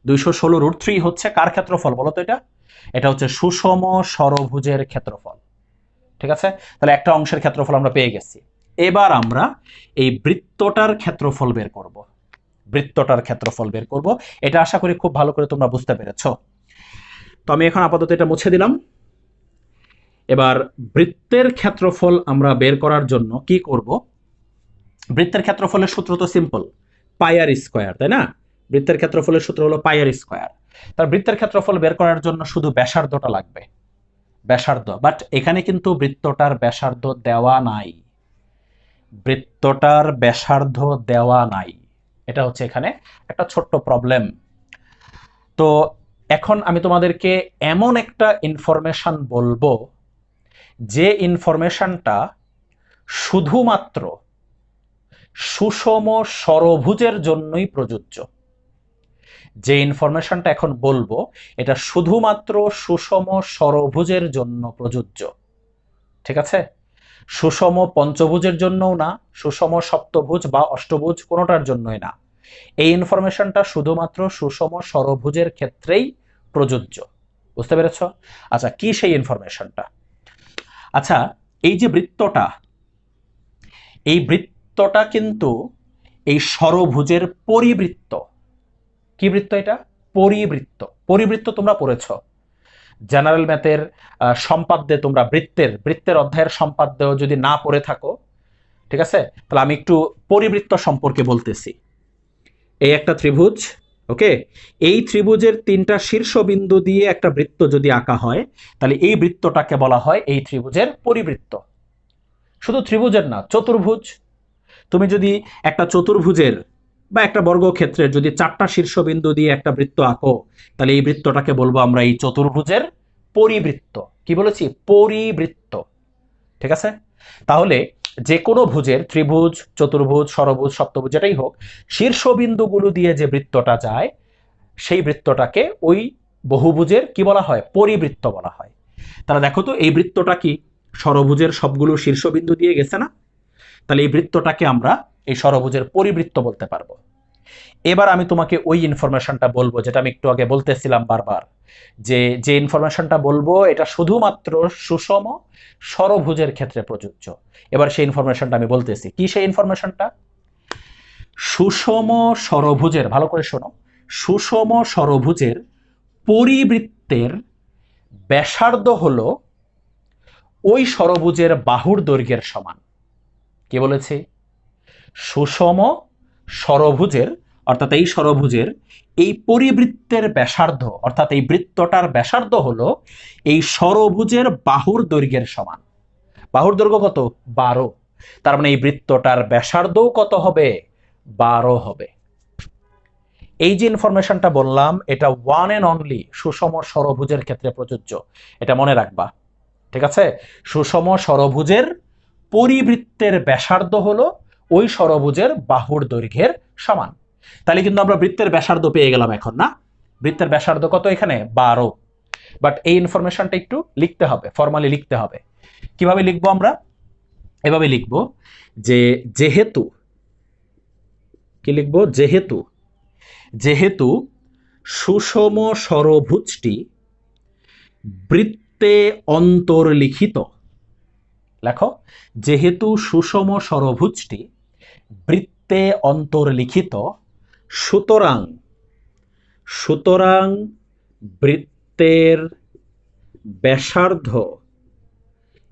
216√3 হচ্ছে কার ক্ষেত্রফল বলো তো? এটা হচ্ছে সুষম ষড়ভুজের ক্ষেত্রফল, ঠিক আছে? তাহলে একটা অংশের ক্ষেত্রফল আমরা পেয়ে গেছি। এবার আমরা এই বৃত্তটার ক্ষেত্রফল বের করব। বৃত্তটার ক্ষেত্রফল বের করব, এটা আশা করি খুব ভালো করে তোমরা বুঝতে পেরেছো। তো আমি এখন আপাতত এটা মুছে দিলাম। এবার বৃত্তের ক্ষেত্রফল আমরা বের করার জন্য কি করব? বৃত্তের ক্ষেত্রফলের সূত্র তো সিম্পল, পাই আর স্কয়ার, তাই না? বৃত্তের ক্ষেত্রফলের সূত্র হলো পাই আর স্কয়ার। তার বৃত্তের ক্ষেত্রফল বের করার জন্য শুধু ব্যাসার্ধটা লাগবে, ব্যাসার্ধ। বাট এখানে কিন্তু বৃত্তটার ব্যাসার্ধ দেওয়া নাই, বৃত্তটার ব্যাসার্ধ দেওয়া নাই। এটা হচ্ছে এখানে একটা ছোট্ট প্রবলেম। তো এখন আমি তোমাদেরকে এমন একটা ইনফরমেশন বলবো, যে ইনফরমেশনটা শুধুমাত্র সুষম ষড়ভুজের জন্যই প্রযোজ্য। যে ইনফরমেশনটা এখন বলবো এটা শুধুমাত্র সুষম ষড়ভুজের জন্য প্রযোজ্য, ঠিক আছে? সুষম পঞ্চভুজের জন্যও না, সুষম সপ্তভুজ বা অষ্টভুজ কোনোটার জন্যই না। এই ইনফরমেশনটা শুধুমাত্র সুষম ষড়ভুজের ক্ষেত্রেই প্রযোজ্য। বুঝতে পেরেছ? আচ্ছা, কি সেই ইনফরমেশনটা? আচ্ছা, এই যে বৃত্তটা, এই বৃত্তটা কিন্তু এই ষড়ভুজের পরিবৃত্ত। কি বৃত্ত এটা? পরিবৃত্ত। পরিবৃত্ত তোমরা পড়েছ জেনারেল ম্যাথের সম্পাদ্যে, তোমরা বৃত্তের অধ্যায়ের সম্পাদ্যেও যদি না পড়ে থাকো, ঠিক আছে, তাহলে আমি একটু পরিবৃত্ত সম্পর্কে বলতেছি। এই একটা ত্রিভুজ, ওকে, এই ত্রিভুজের 3টা শীর্ষবিন্দু দিয়ে একটা বৃত্ত যদি আঁকা হয়, তাহলে এই বৃত্তটাকে বলা হয় এই ত্রিভুজের পরিবৃত্ত। শুধু ত্রিভুজের না, চতুর্ভুজ। তুমি যদি একটা চতুর্ভুজের বা একটা বর্গক্ষেত্রের যদি 4টা শীর্ষবিন্দু দিয়ে একটা বৃত্ত আঁকো, তাহলে এই বৃত্তটাকে বলবো আমরা এই চতুর্ভুজের পরিবৃত্ত। কি বলেছি? পরিবৃত্ত, ঠিক আছে? তাহলে যে কোনো ভুজের, ত্রিভুজ, চতুর্ভুজ, ষড়ভুজ, সপ্তভুজ, যেটাই হোক, শীর্ষবিন্দুগুলো দিয়ে যে বৃত্তটা যায়, সেই বৃত্তটাকে ওই বহুভুজের কি বলা হয়? পরিবৃত্ত বলা হয়। তাহলে দেখো তো এই বৃত্তটা কি ষড়ভুজের সবগুলো শীর্ষবিন্দু দিয়ে গেছে না? তাহলে এই বৃত্তটাকে আমরা এই ষড়ভুজের পরিবৃত্ত বলতে পারবো। এবার আমি তোমাকে ওই ইনফরমেশনটা বলবো যেটা আমি একটু আগে বলতেছিলাম বারবার, যে ইনফরমেশনটা বলবো এটা শুধুমাত্র সুষম ষড়ভুজের ক্ষেত্রে প্রযোজ্য। এবার সেই ইনফরমেশনটা আমি বলতেছি। কি সেই ইনফরমেশনটা? সুষম ষড়ভুজের, ভালো করে শোনো, সুষম ষড়ভুজের পরিবৃত্তের ব্যাসার্ধ হলো ওই ষড়ভুজের বাহুর দৈর্ঘ্যের সমান। কি বলেছি? সুষম ষড়ভুজের, অর্থাৎ এই ষড়ভুজের এই পরিবৃত্তের ব্যাসার্ধ, অর্থাৎ এই বৃত্তটার ব্যাসার্ধ হলো এই ষড়ভুজের বাহুর দৈর্ঘ্যের সমান। বাহুর দৈর্ঘ্য কত? 12। তার মানে এই বৃত্তটার ব্যাসার্ধও কত হবে? 12 হবে। এই যে ইনফরমেশনটা বললাম এটা ওয়ান অ্যান্ড অনলি সুষম ষড়ভুজের ক্ষেত্রে প্রযোজ্য, এটা মনে রাখবা। ঠিক আছে, সুষম ষড়ভুজের পরিবৃত্তের ব্যাসার্ধ হলো ওই ষড়ভুজের বাহুর দৈর্ঘ্যের সমান। তাহলে কিন্তু আমরা বৃত্তের ব্যাসার্ধ পেয়ে গেলাম এখন, না? বৃত্তের ব্যাসার্ধ কত এখানে? 12। বাট এই ইনফরমেশনটা একটু লিখতে হবে, ফর্মালি লিখতে হবে। কিভাবে লিখবো আমরা? এভাবে লিখবো যে যেহেতু, কি লিখবো? যেহেতু যেহেতু সুষম ষড়ভুজটি বৃত্তে অন্তর্লিখিত, লেখো, যেহেতু সুষম ষড়ভুজটি বৃত্তে অন্তর্লিখিত, সুতরাং সুতরাং বৃত্তের ব্যাসার্ধ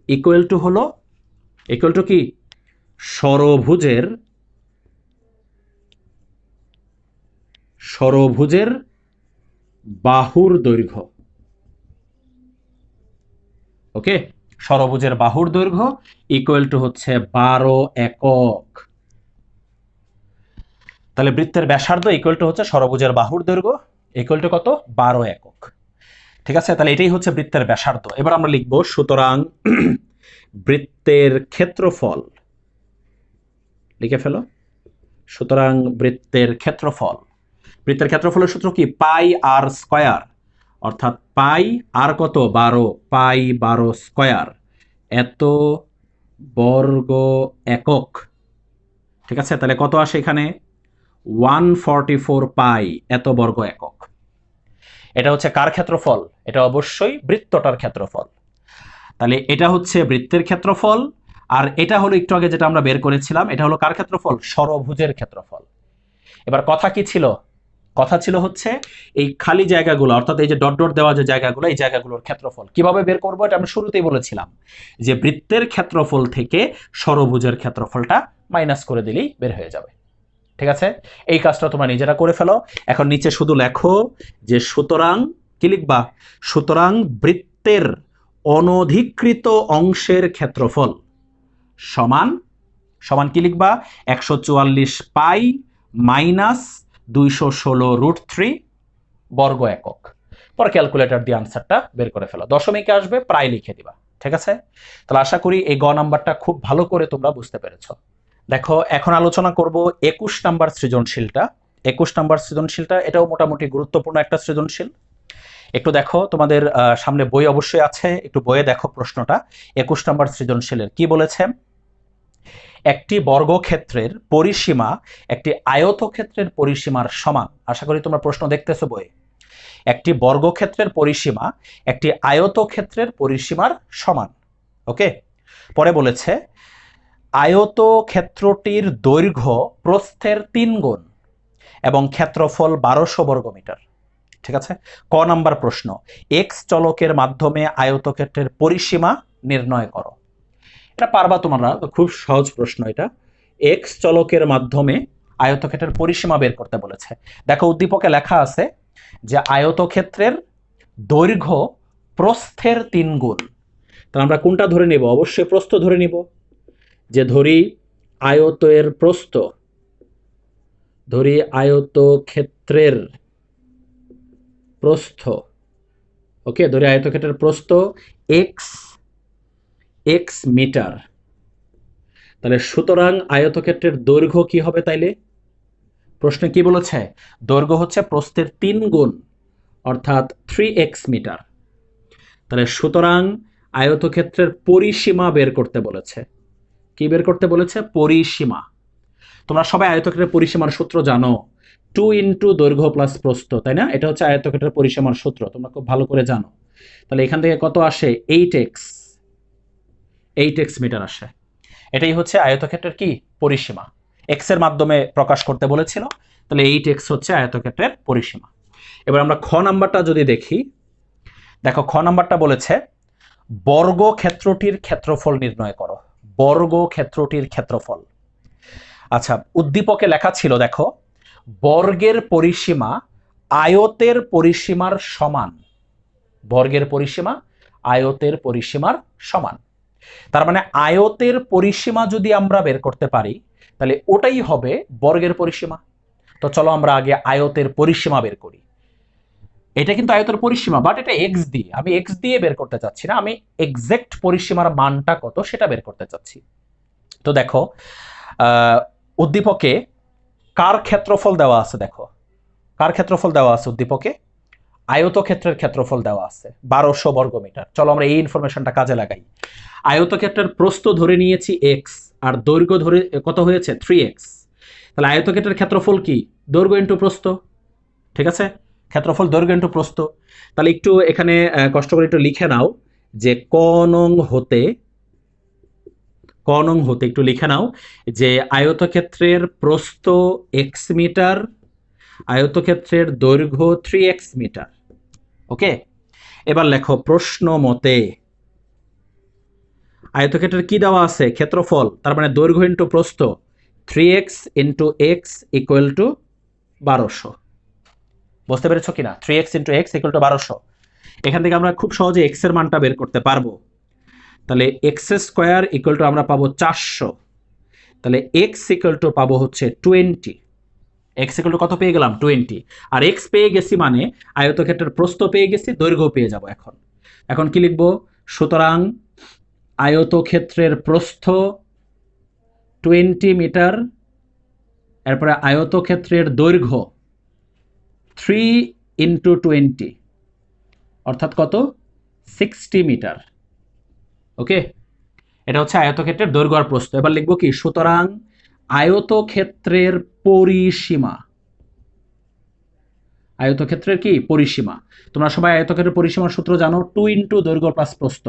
ইকুয়াল টু হলো, ইকুয়াল টু কি? ষড়ভুজের বাহুর দৈর্ঘ্য। ওকে, ষড়ভুজের বাহুর দৈর্ঘ্য ইকুয়াল টু হচ্ছে 12 একক। তাহলে বৃত্তের ব্যাসার্ধ ইকুয়াল টু হচ্ছে ষড়ভুজের বাহুর দৈর্ঘ্য ইকুয়াল টু কত? 12 একক। ঠিক আছে, তাহলে এটাই হচ্ছে বৃত্তের ব্যাসার্ধ। এবার আমরা লিখব সুতরাং বৃত্তের ক্ষেত্রফল, লিখে ফেলো। সুতরাং বৃত্তের ক্ষেত্রফল, বৃত্তের ক্ষেত্রফলের সূত্র কি? পাই আর স্কয়ার, অর্থাৎ পাই আর কত? 12, পাই 12 স্কয়ার, এত বর্গ একক। ঠিক আছে, তাহলে কত আসে এখানে? 144 পাই এত বর্গ একক। এটা হচ্ছে কার ক্ষেত্রফল? এটা অবশ্যই বৃত্তটার ক্ষেত্রফল। তাহলে এটা হচ্ছে বৃত্তের ক্ষেত্রফল, আর এটা হলো একটু আগে যেটা আমরা বের করেছিলাম, এটা হলো কার ক্ষেত্রফল? ষড়ভুজের ক্ষেত্রফল। এবার কথা কি ছিল? কথা ছিল হচ্ছে এই খালি জায়গাগুলো, অর্থাৎ এই যে ডট ডট দেওয়া যে জায়গাগুলো, এই জায়গাগুলোর ক্ষেত্রফল কিভাবে বের করবো, এটা আমরা শুরুতেই বলেছিলাম যে বৃত্তের ক্ষেত্রফল থেকে ষড়ভুজের ক্ষেত্রফলটা মাইনাস করে দিলেই বের হয়ে যাবে। ঠিক আছে, এই কাজটা তোমরা নিজেরা করে ফেলো। এখন নিচে শুধু লেখো যে সুতরাং, কি লিখবা? সুতরাং বৃত্তের অনধিকৃত অংশের ক্ষেত্রফল সমান, সমান কি লিখবা? 144 পাই মাইনাস 216√3 বর্গ একক। পরে ক্যালকুলেটর দিয়ে আনসারটা বের করে ফেলো। দশমিকে আসবে, প্রায় লিখে দিবা। ঠিক আছে, তাহলে আশা করি এই গ নাম্বারটা খুব ভালো করে তোমরা বুঝতে পেরেছো। দেখো, এখন আলোচনা করব 21 নাম্বার সৃজনশীলটা। 21 নাম্বার সৃজনশীলটা এটাও মোটামুটি গুরুত্বপূর্ণ একটা সৃজনশীল। একটু দেখো, তোমাদের সামনে বই অবশ্যই আছে, একটু বইয়ে দেখো প্রশ্নটা। 21 নাম্বার সৃজনশীলের কি বলেছে? একটি বর্গক্ষেত্রের পরিসীমা একটি আয়তক্ষেত্রের পরিসীমার সমান। আশা করি তোমরা প্রশ্ন দেখতেছো বইয়ে। একটি বর্গক্ষেত্রের পরিসীমা একটি আয়তক্ষেত্রের পরিসীমার সমান। ওকে, পরে বলেছে আয়তক্ষেত্রটির দৈর্ঘ্য প্রস্থের 3 গুণ এবং ক্ষেত্রফল 1200 বর্গমিটার। ঠিক আছে, ক নাম্বার প্রশ্ন, এক্স চলকের মাধ্যমে আয়তক্ষেত্রের পরিসীমা নির্ণয় করো। এটা পারবা তোমরা, খুব সহজ প্রশ্ন এটা। এক্স চলকের মাধ্যমে আয়তক্ষেত্রের পরিসীমা বের করতে বলেছে। দেখো, উদ্দীপকে লেখা আছে যে আয়তক্ষেত্রের দৈর্ঘ্য প্রস্থের 3 গুণ। তাহলে আমরা কোনটা ধরে নিব? অবশ্যই প্রস্থ ধরে নিব। যে ধরি আয়তের প্রস্থ, ধরি আয়তক্ষেত্রের প্রস্থ, ওকে, ধরি আয়তক্ষেত্রের প্রস্থ এক্স এক্স মিটার। তাহলে সুতরাং আয়তক্ষেত্রের দৈর্ঘ্য কি হবে? তাইলে প্রশ্নে কি বলেছে? দৈর্ঘ্য হচ্ছে প্রস্থের 3 গুণ, অর্থাৎ 3x মিটার। তাহলে সুতরাং আয়তক্ষেত্রের পরিসীমা বের করতে বলেছে। কি বের করতে বলেছে? পরিসীমা। তোমরা সবাই আয়তক্ষেত্রের পরিসীমার সূত্র জানো, 2 ইন্টু দৈর্ঘ্য প্লাস প্রস্থ, তাই না? এটা হচ্ছে আয়তক্ষেত্রের পরিসীমার সূত্র, তোমরা খুব ভালো করে জানো। তাহলে এখান থেকে কত আসে? 8x মিটার আসে। এটাই হচ্ছে আয়তক্ষেত্রের কি? পরিসীমা। এক্স এর মাধ্যমে প্রকাশ করতে বলেছিল, তাহলে 8x হচ্ছে আয়তক্ষেত্রের পরিসীমা। এবার আমরা খ নাম্বারটা যদি দেখি, দেখো খ নাম্বারটা বলেছে বর্গক্ষেত্রটির ক্ষেত্রফল নির্ণয় করো। বর্গক্ষেত্রটির ক্ষেত্রফল। আচ্ছা, উদ্দীপকে লেখা ছিল, দেখো, বর্গের পরিসীমা আয়তের পরিসীমার সমান। বর্গের পরিসীমা আয়তের পরিসীমার সমান। তার মানে আয়তের পরিসীমা যদি আমরা বের করতে পারি, তাহলে ওটাই হবে বর্গের পরিসীমা। তো চলো আমরা আগে আয়তের পরিসীমা বের করি। এটা কিন্তু আয়তের পরিসীমা, বাট এটা এক্স দিয়ে, আমি এক্স দিয়ে বের করতে চাচ্ছি না, আমি এক্সাক্ট পরিসীমার মানটা কত সেটা বের করতে চাচ্ছি। তো দেখো উদ্দীপকে কার ক্ষেত্রফল দেওয়া আছে, দেখো কার ক্ষেত্রফল দেওয়া আছে উদ্দীপকে, আয়তক্ষেত্রের ক্ষেত্রফল দেওয়া আছে 1200 বর্গমিটার। চলো আমরা এই ইনফরমেশনটা কাজে লাগাই। আয়তক্ষেত্রের প্রস্থ ধরে নিয়েছি এক্স, আর দৈর্ঘ্য ধরে কত হয়েছে 3x। তাহলে আয়তক্ষেত্রের ক্ষেত্রফল কি, দৈর্ঘ্য ইন্টু প্রস্থ, ঠিক আছে, ক্ষেত্রফল দৈর্ঘ্য ইন্টু প্রস্থ। তাহলে একটু এখানে কষ্ট করে একটু লিখে নাও যে ক নং হতে একটু লিখে নাও যে আয়তক্ষেত্রের প্রস্থ এক্স মিটার, আয়তক্ষেত্রের দৈর্ঘ্য 3x মিটার। ওকে, এবার লেখো প্রশ্ন মতে আয়তক্ষেত্রের কি দেওয়া আছে, ক্ষেত্রফল, তার মানে দৈর্ঘ্য ইন্টু প্রস্থ 3x into x equal to 1200। বুঝতে পেরেছ কিনা, 3x into x equal to 1200। এখান থেকে আমরা খুব সহজে এক্স এর মানটা বের করতে পারবো। তাহলে এক্স স্কোয়ার ইকুয়াল টু আমরা পাবো 400। তাহলে এক্স ইকুয়াল টু পাবো হচ্ছে 20। এক্স ইকুয়াল টু কত পেয়ে গেলাম, 20। আর এক্স পেয়ে গেছি মানে আয়তক্ষেত্রের প্রস্থ পেয়ে গেছি, দৈর্ঘ্য পেয়ে যাব। এখন কি লিখবো, সুতরাং আয়তক্ষেত্রের প্রস্থ 20 মিটার, এরপরে আয়তক্ষেত্রের দৈর্ঘ্য 3 ইন্টু 20 অর্থাৎ কত, 60 মিটার। ওকে, এটা হচ্ছে আয়তক্ষেত্রের দৈর্ঘ্য আর প্রস্থ। এবার লিখবো কি, সুতরাং আয়তক্ষেত্রের পরিসীমা, আয়তক্ষেত্রের কি পরিসীমা, তোমরা সবাই আয়তক্ষেত্রের পরিসীমার সূত্র জানো, 2 ইন্টু দৈর্ঘ্য প্লাস প্রস্থ,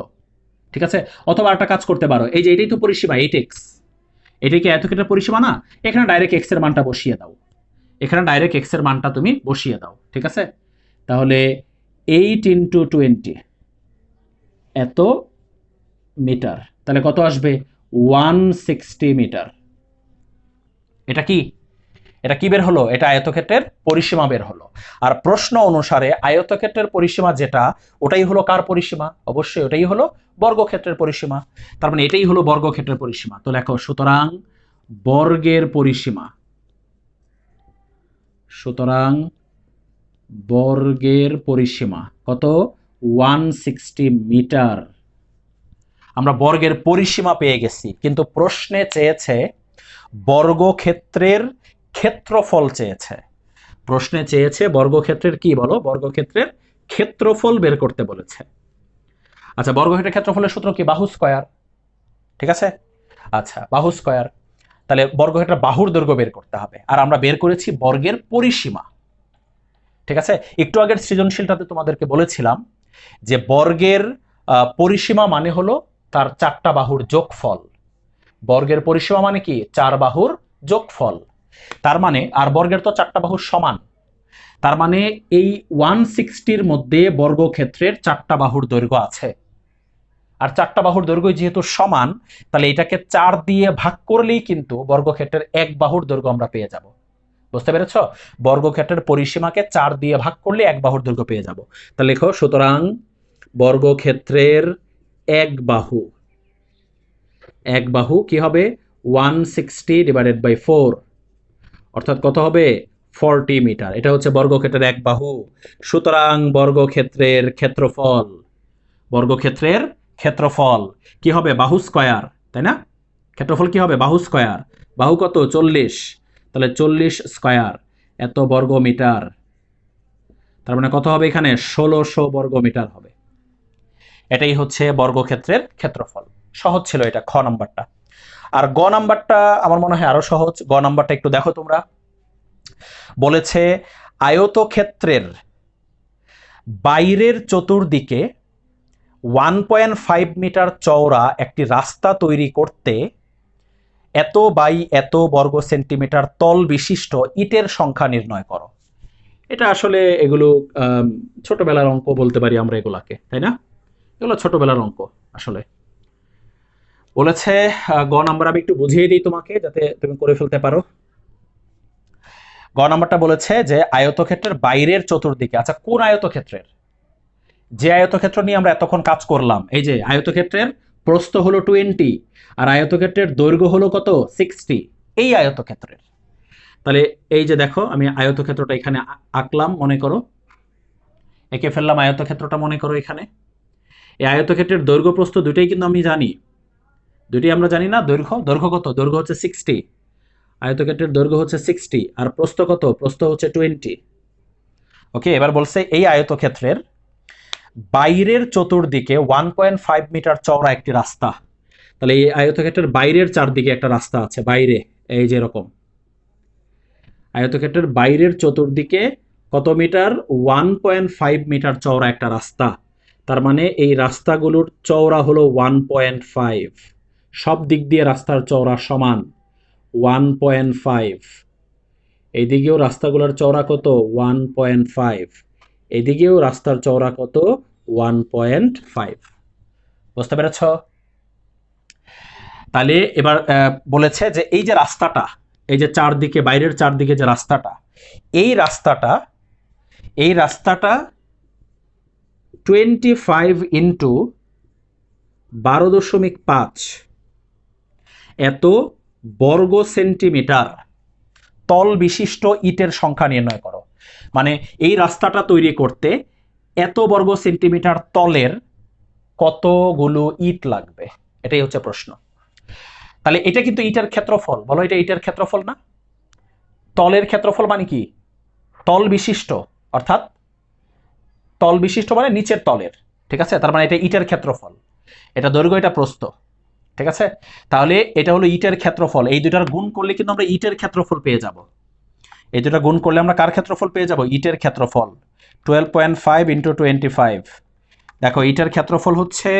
ঠিক আছে। অথবা একটা কাজ করতে পারো, এই যে এটাই তো পরিসীমা 8x, এটাই কি আয়তক্ষেত্রের পরিসীমা না, এখানে ডাইরেক্ট x এর মানটা বসিয়ে দাও, এখানে ডাইরেক্ট x এর মানটা তুমি বসিয়ে দাও, ঠিক আছে। তাহলে 8 ইন্টু 20 এত মিটার, তাহলে কত আসবে 160 মিটার। এটা কি বের হলো, এটা আয়তক্ষেত্রের পরিসীমা বের হলো। আর প্রশ্ন অনুসারে আয়তক্ষেত্রের পরিসীমা যেটা, ওটাই হলো কার পরিসীমা, অবশ্যই ওটাই হলো বর্গক্ষেত্রের পরিসীমা। তার মানে এটাই হলো বর্গক্ষেত্রের পরিসীমা। তো লেখো, সুতরাং বর্গের পরিসীমা, সুতরাং বর্গের পরিসীমা কত, 160 মিটার। আমরা বর্গের পরিসীমা পেয়ে গেছি, কিন্তু প্রশ্নে চেয়েছে বর্গক্ষেত্রের ক্ষেত্রফল চেয়েছে, প্রশ্নে চেয়েছে বর্গক্ষেত্রের কি বলো, বর্গক্ষেত্রের ক্ষেত্রফল বের করতে বলেছে। আচ্ছা, বর্গক্ষেত্রের ক্ষেত্রফলের সূত্র কি, বাহু স্কয়ার, ঠিক আছে। আচ্ছা, বাহু স্কয়ার, তাহলে বর্গক্ষেত্রের বাহুর দৈর্ঘ্য বের করতে হবে, আর আমরা বের করেছি বর্গের পরিসীমা, ঠিক আছে। একটু আগের সৃজনশীলটাতে তোমাদেরকে বলেছিলাম যে বর্গের পরিসীমা মানে হলো তার 4টা বাহুর যোগফল। বর্গের পরিসীমা মানে কি, 4 বাহুর যোগফল। তার মানে, আর বর্গের তো 4টা বাহুর সমান, তার মানে এই 160-র মধ্যে বর্গক্ষেত্রের 4টা বাহুর দৈর্ঘ্য আছে। আর 4টা বাহুর দৈর্ঘ্য যেহেতু সমান, তাহলে এটাকে 4 দিয়ে ভাগ করলেই কিন্তু বর্গক্ষেত্রের এক বাহুর দৈর্ঘ্য আমরা পেয়ে যাব। বুঝতে পেরেছ, বর্গক্ষেত্রের পরিসীমাকে 4 দিয়ে ভাগ করলে এক বাহুর দৈর্ঘ্য পেয়ে যাব। তাহলে লেখো, সুতরাং বর্গক্ষেত্রের এক বাহু কি হবে, 160 ডিভাইডেড বাই 4 অর্থাৎ কত হবে, 40 মিটার। এটা হচ্ছে বর্গক্ষেত্রের এক বাহু। সুতরাং বর্গক্ষেত্রের ক্ষেত্রফল কি হবে, বাহু স্কয়ার, তাই না। ক্ষেত্রফল কি হবে, বাহু স্কয়ার। বাহু কত, 40, তাহলে 40 স্কয়ার এত বর্গ মিটার। তার মানে কত হবে, এখানে 1600 বর্গ মিটার হবে। এটাই হচ্ছে বর্গক্ষেত্রের ক্ষেত্রফল। সহজ ছিল এটা, খ নাম্বারটা। আর গ নাম্বারটা আমার মনে হয় আরো সহজ। গ নাম্বারটা একটু দেখো তোমরা, বলেছে আয়তক্ষেত্রের বাইরের চতুর্দিকে 1.5 মিটার চওড়া একটি রাস্তা তৈরি করতে এত বাই এত বর্গ সেন্টিমিটার তল বিশিষ্ট ইটের সংখ্যা নির্ণয় করো। এটা আসলে এগুলো ছোটবেলার অঙ্ক বলতে পারি আমরা এগুলাকে, তাই না। এগুলো ছোটবেলার অঙ্ক আসলে। বলেছে গ নাম্বার, আমি একটু বুঝিয়ে দিই তোমাকে যাতে তুমি করে ফেলতে পারো। গ নাম্বারটা বলেছে যে আয়তক্ষেত্রের বাইরের চতুর্দিকে, আচ্ছা কোন আয়তক্ষেত্রের, যে আয়তক্ষেত্র নিয়ে আমরা এতক্ষণ কাজ করলাম, এই যে আয়তক্ষেত্রের প্রস্থ হলো 20 আর আয়তক্ষেত্রের দৈর্ঘ্য হলো কত, 60, এই আয়তক্ষেত্রের। তাহলে এই যে দেখো আমি আয়তক্ষেত্রটা এখানে আঁকলাম, মনে করো এঁকে ফেললাম আয়তক্ষেত্রটা, মনে করো এখানে এই আয়তক্ষেত্রের দৈর্ঘ্য প্রস্থ দুটোই কিন্তু আমি জানি, দুটোই আমরা জানি না। দৈর্ঘ্য কত? দৈর্ঘ্য হচ্ছে 60, আয়তক্ষেত্রের দৈর্ঘ্য হচ্ছে 60, আর প্রস্থ কত? প্রস্থ হচ্ছে 20। ওকে, এবার বলছে এই আয়তক্ষেত্রের বাইরের চতুর্দিকে 1.5 মিটার চওড়া একটি রাস্তা। তাহলে এই আয়তক্ষেত্রের বাইরের চারদিকে একটা রাস্তা আছে, বাইরে এই যে এরকম আয়তক্ষেত্রের বাইরের চতুর্দিকে কত মিটার? 1.5 মিটার চওড়া একটা রাস্তা। তার মানে এই রাস্তাগুলোর চওড়া হলো 1.5, সব দিক দিয়ে রাস্তার চওড়া সমান 1.5। এইদিকেও রাস্তাগুলোর চওড়া কত? 1.5। এদিকেও রাস্তার চওড়া কত? 1.5। বুঝতে পেরেছ? তাহলে এবার বলেছে যে এই যে রাস্তাটা, এই যে চারদিকে, বাইরের চারদিকে যে রাস্তাটা, এই রাস্তাটা 25 ইন্টু 12.5 এত বর্গ সেন্টিমিটার তল বিশিষ্ট ইটের সংখ্যা নির্ণয় করো। মানে এই রাস্তাটা তৈরি করতে এত বর্গ সেন্টিমিটার তলের কতগুলো ইট লাগবে, এটাই হচ্ছে প্রশ্ন। তাহলে এটা কিন্তু ইটের ক্ষেত্রফল, বলো এটা ইটের ক্ষেত্রফল না? তলের ক্ষেত্রফল মানে কি? তল বিশিষ্ট, অর্থাৎ তল বিশিষ্ট মানে নিচের তলের, ঠিক আছে? তার মানে এটা ইটের ক্ষেত্রফল, এটা দৈর্ঘ্য, এটা প্রস্থ, ঠিক আছে? তাহলে এটা হলো ইটের ক্ষেত্রফল। এই দুটার গুণ করলে কিন্তু আমরা ইটের ক্ষেত্রফল পেয়ে যাব। এই দুটা গুণ করলে আমরা কার ক্ষেত্রফল পেয়ে যাব? ইটের ক্ষেত্রফল। 12.5 ইন্টু 25, দেখো ইটের ক্ষেত্রফল হচ্ছে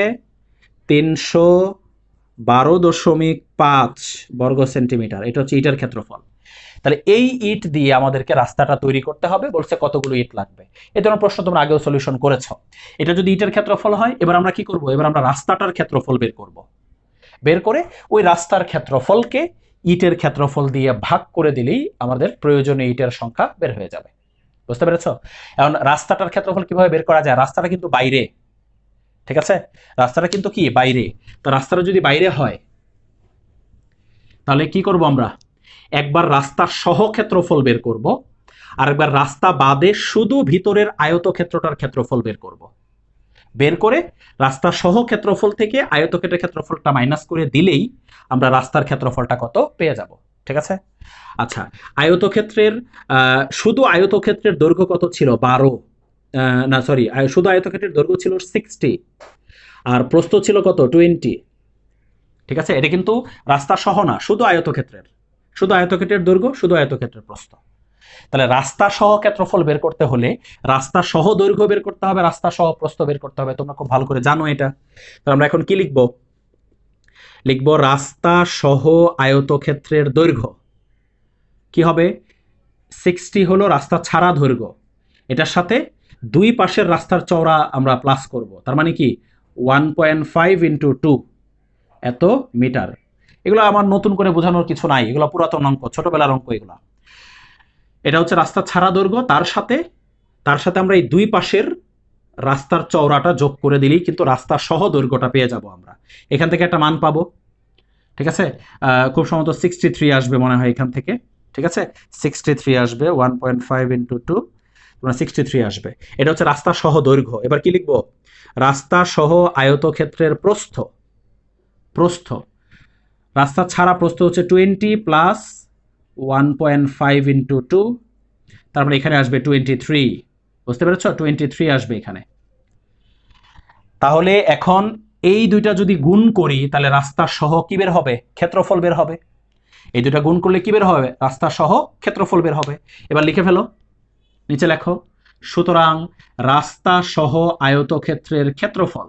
312.5 বর্গ সেন্টিমিটার, এটা হচ্ছে ইটের ক্ষেত্রফল। তাহলে এই ইট দিয়ে আমাদেরকে রাস্তাটা তৈরি করতে হবে, বলছে কতগুলো ইট লাগবে। এই ধরনের প্রশ্ন তোমরা আগেও সলিউশন করেছ। এটা যদি ইটের ক্ষেত্রফল হয়, এবার আমরা কি করব? এবার আমরা রাস্তাটার ক্ষেত্রফল বের করব। বের করে ওই রাস্তার ক্ষেত্রফলকে ইটের ক্ষেত্রফল দিয়ে ভাগ করে দিলেই আমাদের প্রয়োজনীয় ইটের সংখ্যা বের হয়ে যাবে। বুঝতে পেরেছ? এখন রাস্তাটার ক্ষেত্রফল কিভাবে বের করা যায়? রাস্তাটা কিন্তু বাইরে, ঠিক আছে? রাস্তাটা কিন্তু কি? বাইরে। তো রাস্তাটা যদি বাইরে হয় তাহলে কি করব আমরা? একবার রাস্তার সহ ক্ষেত্রফল বের করব, আর একবার রাস্তা বাদে শুধু ভিতরের আয়তক্ষেত্রটার ক্ষেত্রফল বের করব। বের করে রাস্তার সহ ক্ষেত্রফল থেকে আয়তক্ষেত্রের ক্ষেত্রফলটা মাইনাস করে দিলেই আমরা রাস্তার ক্ষেত্রফলটা কত পেয়ে যাব, ঠিক আছে? আচ্ছা, আয়তক্ষেত্রের শুধু আয়তক্ষেত্রের দৈর্ঘ্য কত ছিল? 12, না সরি, শুধু আয়তক্ষেত্রের দৈর্ঘ্য ছিল 60, আর প্রস্থ ছিল কত? 20, ঠিক আছে? এটা কিন্তু রাস্তা সহ না, শুধু আয়তক্ষেত্রের, শুধু আয়তক্ষেত্রের দৈর্ঘ্য, শুধু আয়তক্ষেত্রের প্রস্থ। তাহলে রাস্তা সহ ক্ষেত্রফল বের করতে হলে রাস্তা সহ দৈর্ঘ্য বের করতে হবে, রাস্তা সহ প্রস্থ বের করতে হবে। তোমরা খুব ভালো করে জানো এটা। তাহলে আমরা এখন কি লিখব? লিখব রাস্তা সহ আয়তক্ষেত্রের দৈর্ঘ্য কি হবে? 60 হলো রাস্তা ছাড়া দৈর্ঘ্য, এটার সাথে দুই পাশের রাস্তার চওড়া আমরা প্লাস করব। তার মানে কি? 1.5 ইন্টু 2 এত মিটার। এগুলো আমার নতুন করে বোঝানোর কিছু নাই, এগুলো পুরাতন অঙ্ক, ছোটবেলার অঙ্ক এগুলো। এটা হচ্ছে রাস্তা ছাড়া দৈর্ঘ্য, তার সাথে আমরা এই দুই পাশের রাস্তার চওড়াটা যোগ করে দিলেই কিন্তু রাস্তা সহ দৈর্ঘ্যটা পেয়ে যাব আমরা। এখান থেকে একটা মান পাবো, ঠিক আছে? খুব সম্ভবত 63 আসবে মনে হয় এখান থেকে, ঠিক আছে? 63 আসবে, 1.5 ইন্টু 2 তোমার 63 আসবে। এটা হচ্ছে রাস্তা সহ দৈর্ঘ্য। এবার কি লিখবো? রাস্তা সহ আয়তক্ষেত্রের প্রস্থ। প্রস্থ, রাস্তা ছাড়া প্রস্থ হচ্ছে 20 প্লাস 1.5 ইন্টু 2, তারপরে এখানে আসবে 23। বুঝতে পেরেছ? 23 আসবে এখানে। তাহলে এখন এই দুইটা যদি গুণ করি তাহলে রাস্তা সহ কি বের হবে? ক্ষেত্রফল বের হবে। এই দুইটা গুণ করলে কি বের হবে? রাস্তা সহ ক্ষেত্রফল বের হবে। এবার লিখে ফেলো, নিচে লেখো। সুতরাং রাস্তা সহ আয়তক্ষেত্রের ক্ষেত্রফল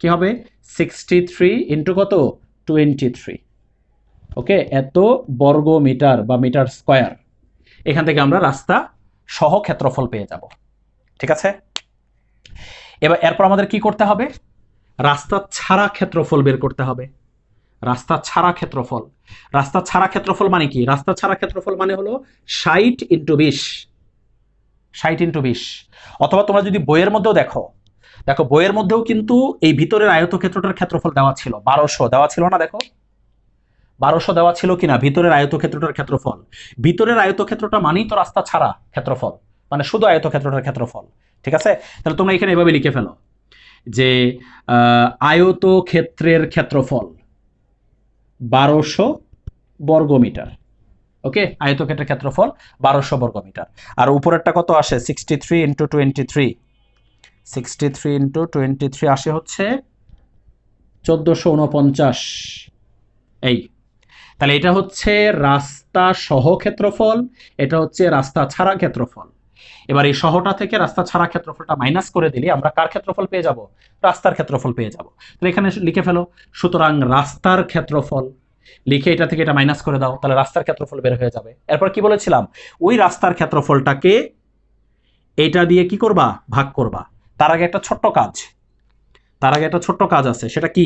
কি হবে? 63 ইন্টু কত? 23। ওকে, এত বর্গ মিটার বা মিটার স্কয়ার। এখান থেকে আমরা রাস্তা সহ ক্ষেত্রফল পেয়ে যাব, ঠিক আছে? এবার এরপর আমাদের কি করতে হবে? রাস্তা ছাড়া ক্ষেত্রফল বের করতে হবে। রাস্তা ছাড়া ক্ষেত্রফল, রাস্তা ছাড়া ক্ষেত্রফল মানে কি? রাস্তা ছাড়া ক্ষেত্রফল মানে হলো 60 ইন্টু 20, 60 ইন্টু 20। অথবা তোমরা যদি বইয়ের মধ্যেও দেখো, বইয়ের মধ্যেও কিন্তু এই ভিতরের আয়তক্ষেত্রটার ক্ষেত্রফল দেওয়া ছিল 1200, দেওয়া ছিল না? দেখো 1200 দেওয়া ছিল কিনা ভিতরের আয়তক্ষেত্রটার ক্ষেত্রফল। ভিতরের আয়তক্ষেত্রটা মানেই তো রাস্তা ছাড়া ক্ষেত্রফল, মানে শুধু আয়তক্ষেত্রটার ক্ষেত্রফল। ঠিক আছে, তাহলে তোমরা এখানে এভাবে লিখে ফেলো যে আয়তক্ষেত্রের ক্ষেত্রফল 1200 বর্গমিটার। ওকে, আয়তক্ষেত্রের ক্ষেত্রফল 1200 বর্গমিটার। আর উপরেরটা কত আসে? 63 ইন্টু 23, 63 ইন্টু 23 আসে হচ্ছে 1449। এই, তাহলে এটা হচ্ছে রাস্তা সহ ক্ষেত্রফল, এটা হচ্ছে রাস্তা ছাড়া ক্ষেত্রফল। এবার এই সহটা থেকে রাস্তা ছাড়া ক্ষেত্রফলটা মাইনাস করে দিলে আমরা কার ক্ষেত্রফল পেয়ে যাব? রাস্তার ক্ষেত্রফল পেয়ে যাব। তাহলে এখানে লিখে ফেলো, সুতরাং রাস্তার ক্ষেত্রফল, লিখে এটা থেকে এটা মাইনাস করে দাও, তাহলে রাস্তার ক্ষেত্রফল বের হয়ে যাবে। এরপর কি বলেছিলাম? ওই রাস্তার ক্ষেত্রফলটাকে এটা দিয়ে কি করবা? ভাগ করবা। তার আগে একটা ছোট্ট কাজ, আছে। সেটা কি?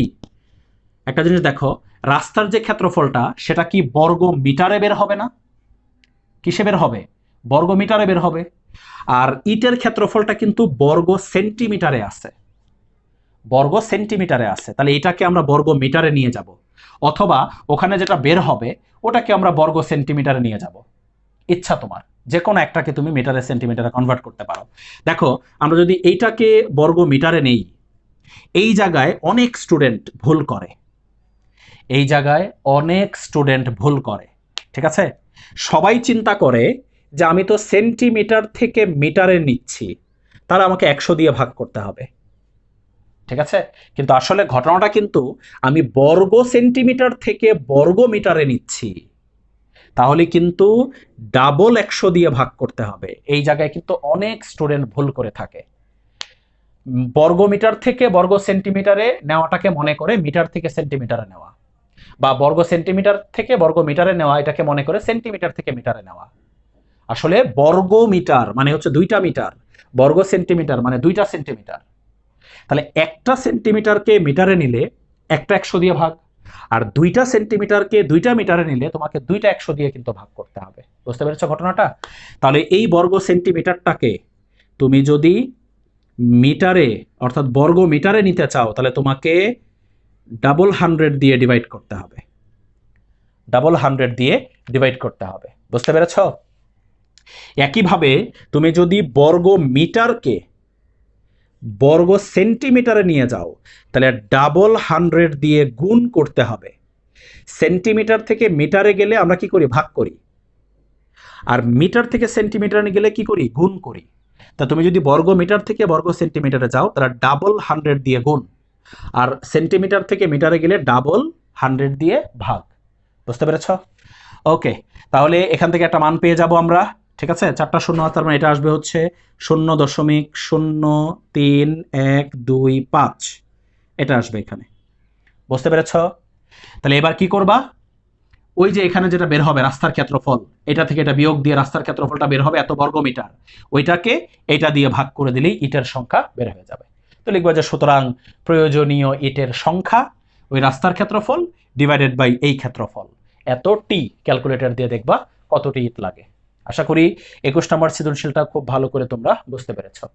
একটা জিনিস দেখো, রাস্তার যে ক্ষেত্রফলটা সেটা কি বর্গ মিটারে বের হবে না? কিসে বের হবে? বর্গ মিটারে বের হবে। আর ইটের ক্ষেত্রফলটা কিন্তু বর্গ সেন্টিমিটারে আছে, তাহলে এটাকে আমরা বর্গ মিটারে নিয়ে যাব, অথবা ওখানে যেটা বের হবে ওটাকে আমরা বর্গ সেন্টিমিটারে নিয়ে যাব। ইচ্ছা তোমার, যে কোনো একটাকে তুমি মিটারে সেন্টিমিটারে কনভার্ট করতে পারো। দেখো, আমরা যদি এইটাকে বর্গ মিটারে নেই, এই জায়গায় অনেক স্টুডেন্ট ভুল করে, ঠিক আছে? সবাই চিন্তা করে যে আমি তো সেন্টিমিটার থেকে মিটারে নিচ্ছি, তাহলে আমাকে 100 দিয়ে ভাগ করতে হবে। ঠিক আছে, কিন্তু আসলে ঘটনাটা কিন্তু আমি বর্গ সেন্টিমিটার থেকে বর্গ মিটারে নিচ্ছি, তাহলে কিন্তু ডাবল 100 দিয়ে ভাগ করতে হবে। এই জায়গায় কিন্তু অনেক স্টুডেন্ট ভুল করে থাকে। বর্গ মিটার থেকে বর্গ সেন্টিমিটারে নেওয়াটাকে মনে করে মিটার থেকে সেন্টিমিটারে নেওয়া, বা বর্গ সেন্টিমিটার থেকে বর্গ মিটারে নেওয়া এটাকে মনে করে সেন্টিমিটার থেকে মিটারে নেওয়া। আসলে বর্গ মিটার মানে হচ্ছে 2টা মিটার, বর্গ সেন্টিমিটার মানে 2টা সেন্টিমিটার। তাহলে একটা সেন্টিমিটারকে মিটারে নিলে একটা 100 দিয়ে ভাগ, আর 2টা সেন্টিমিটারকে 2টা মিটারে নিলে তোমাকে 2টা 100 দিয়ে কিন্তু ভাগ করতে হবে। বুঝতে পেরেছো ঘটনাটা? তাহলে এই বর্গ সেন্টিমিটারটাকে তুমি যদি মিটারে অর্থাৎ বর্গ মিটারে নিতে চাও, তাহলে তোমাকে 100 দিয়ে ডিভাইড করতে হবে, 100 দিয়ে ডিভাইড করতে হবে। বুঝতে পেরেছ? একইভাবে তুমি যদি বর্গ মিটারকে বর্গ সেন্টিমিটারে নিয়ে যাও, তাহলে 100 দিয়ে গুণ করতে হবে। সেন্টিমিটার থেকে মিটারে গেলে আমরা কি করি? ভাগ করি। আর মিটার থেকে সেন্টিমিটারে গেলে কি করি? গুণ করি। তা তুমি যদি বর্গ মিটার থেকে বর্গ সেন্টিমিটারে যাও, তাহলে 100 দিয়ে গুণ, আর সেন্টিমিটার থেকে মিটারে গেলে 100 দিয়ে ভাগ। বুঝতে পেরেছ? ওকে, তাহলে এখান থেকে একটা মান পেয়ে যাব আমরা। ঠিক আছে, 4টা শূন্য আছে, তার মানে এটা আসবে হচ্ছে 0.03125, এটা আসবে এখানে। বুঝতে পেরেছ? তাহলে এবার কি করবা? ওই যে এখানে যেটা বের হবে রাস্তার ক্ষেত্রফল, এটা থেকে এটা বিয়োগ দিয়ে রাস্তার ক্ষেত্রফলটা বের হবে এত বর্গ মিটার, ওইটাকে এটা দিয়ে ভাগ করে দিলেই ইটের সংখ্যা বের হয়ে যাবে। তো লিখবো যে সুতরাং প্রয়োজনীয় ইটের সংখ্যা ওই রাস্তার ক্ষেত্রফল ডিভাইডেড বাই এই ক্ষেত্রফল, এত টি। ক্যালকুলেটর দিয়ে দেখবা কতটি ইট লাগে। আশা করি 21 নম্বর সৃজনশীলটা খুব ভালো করে তোমরা বুঝতে পেরেছো।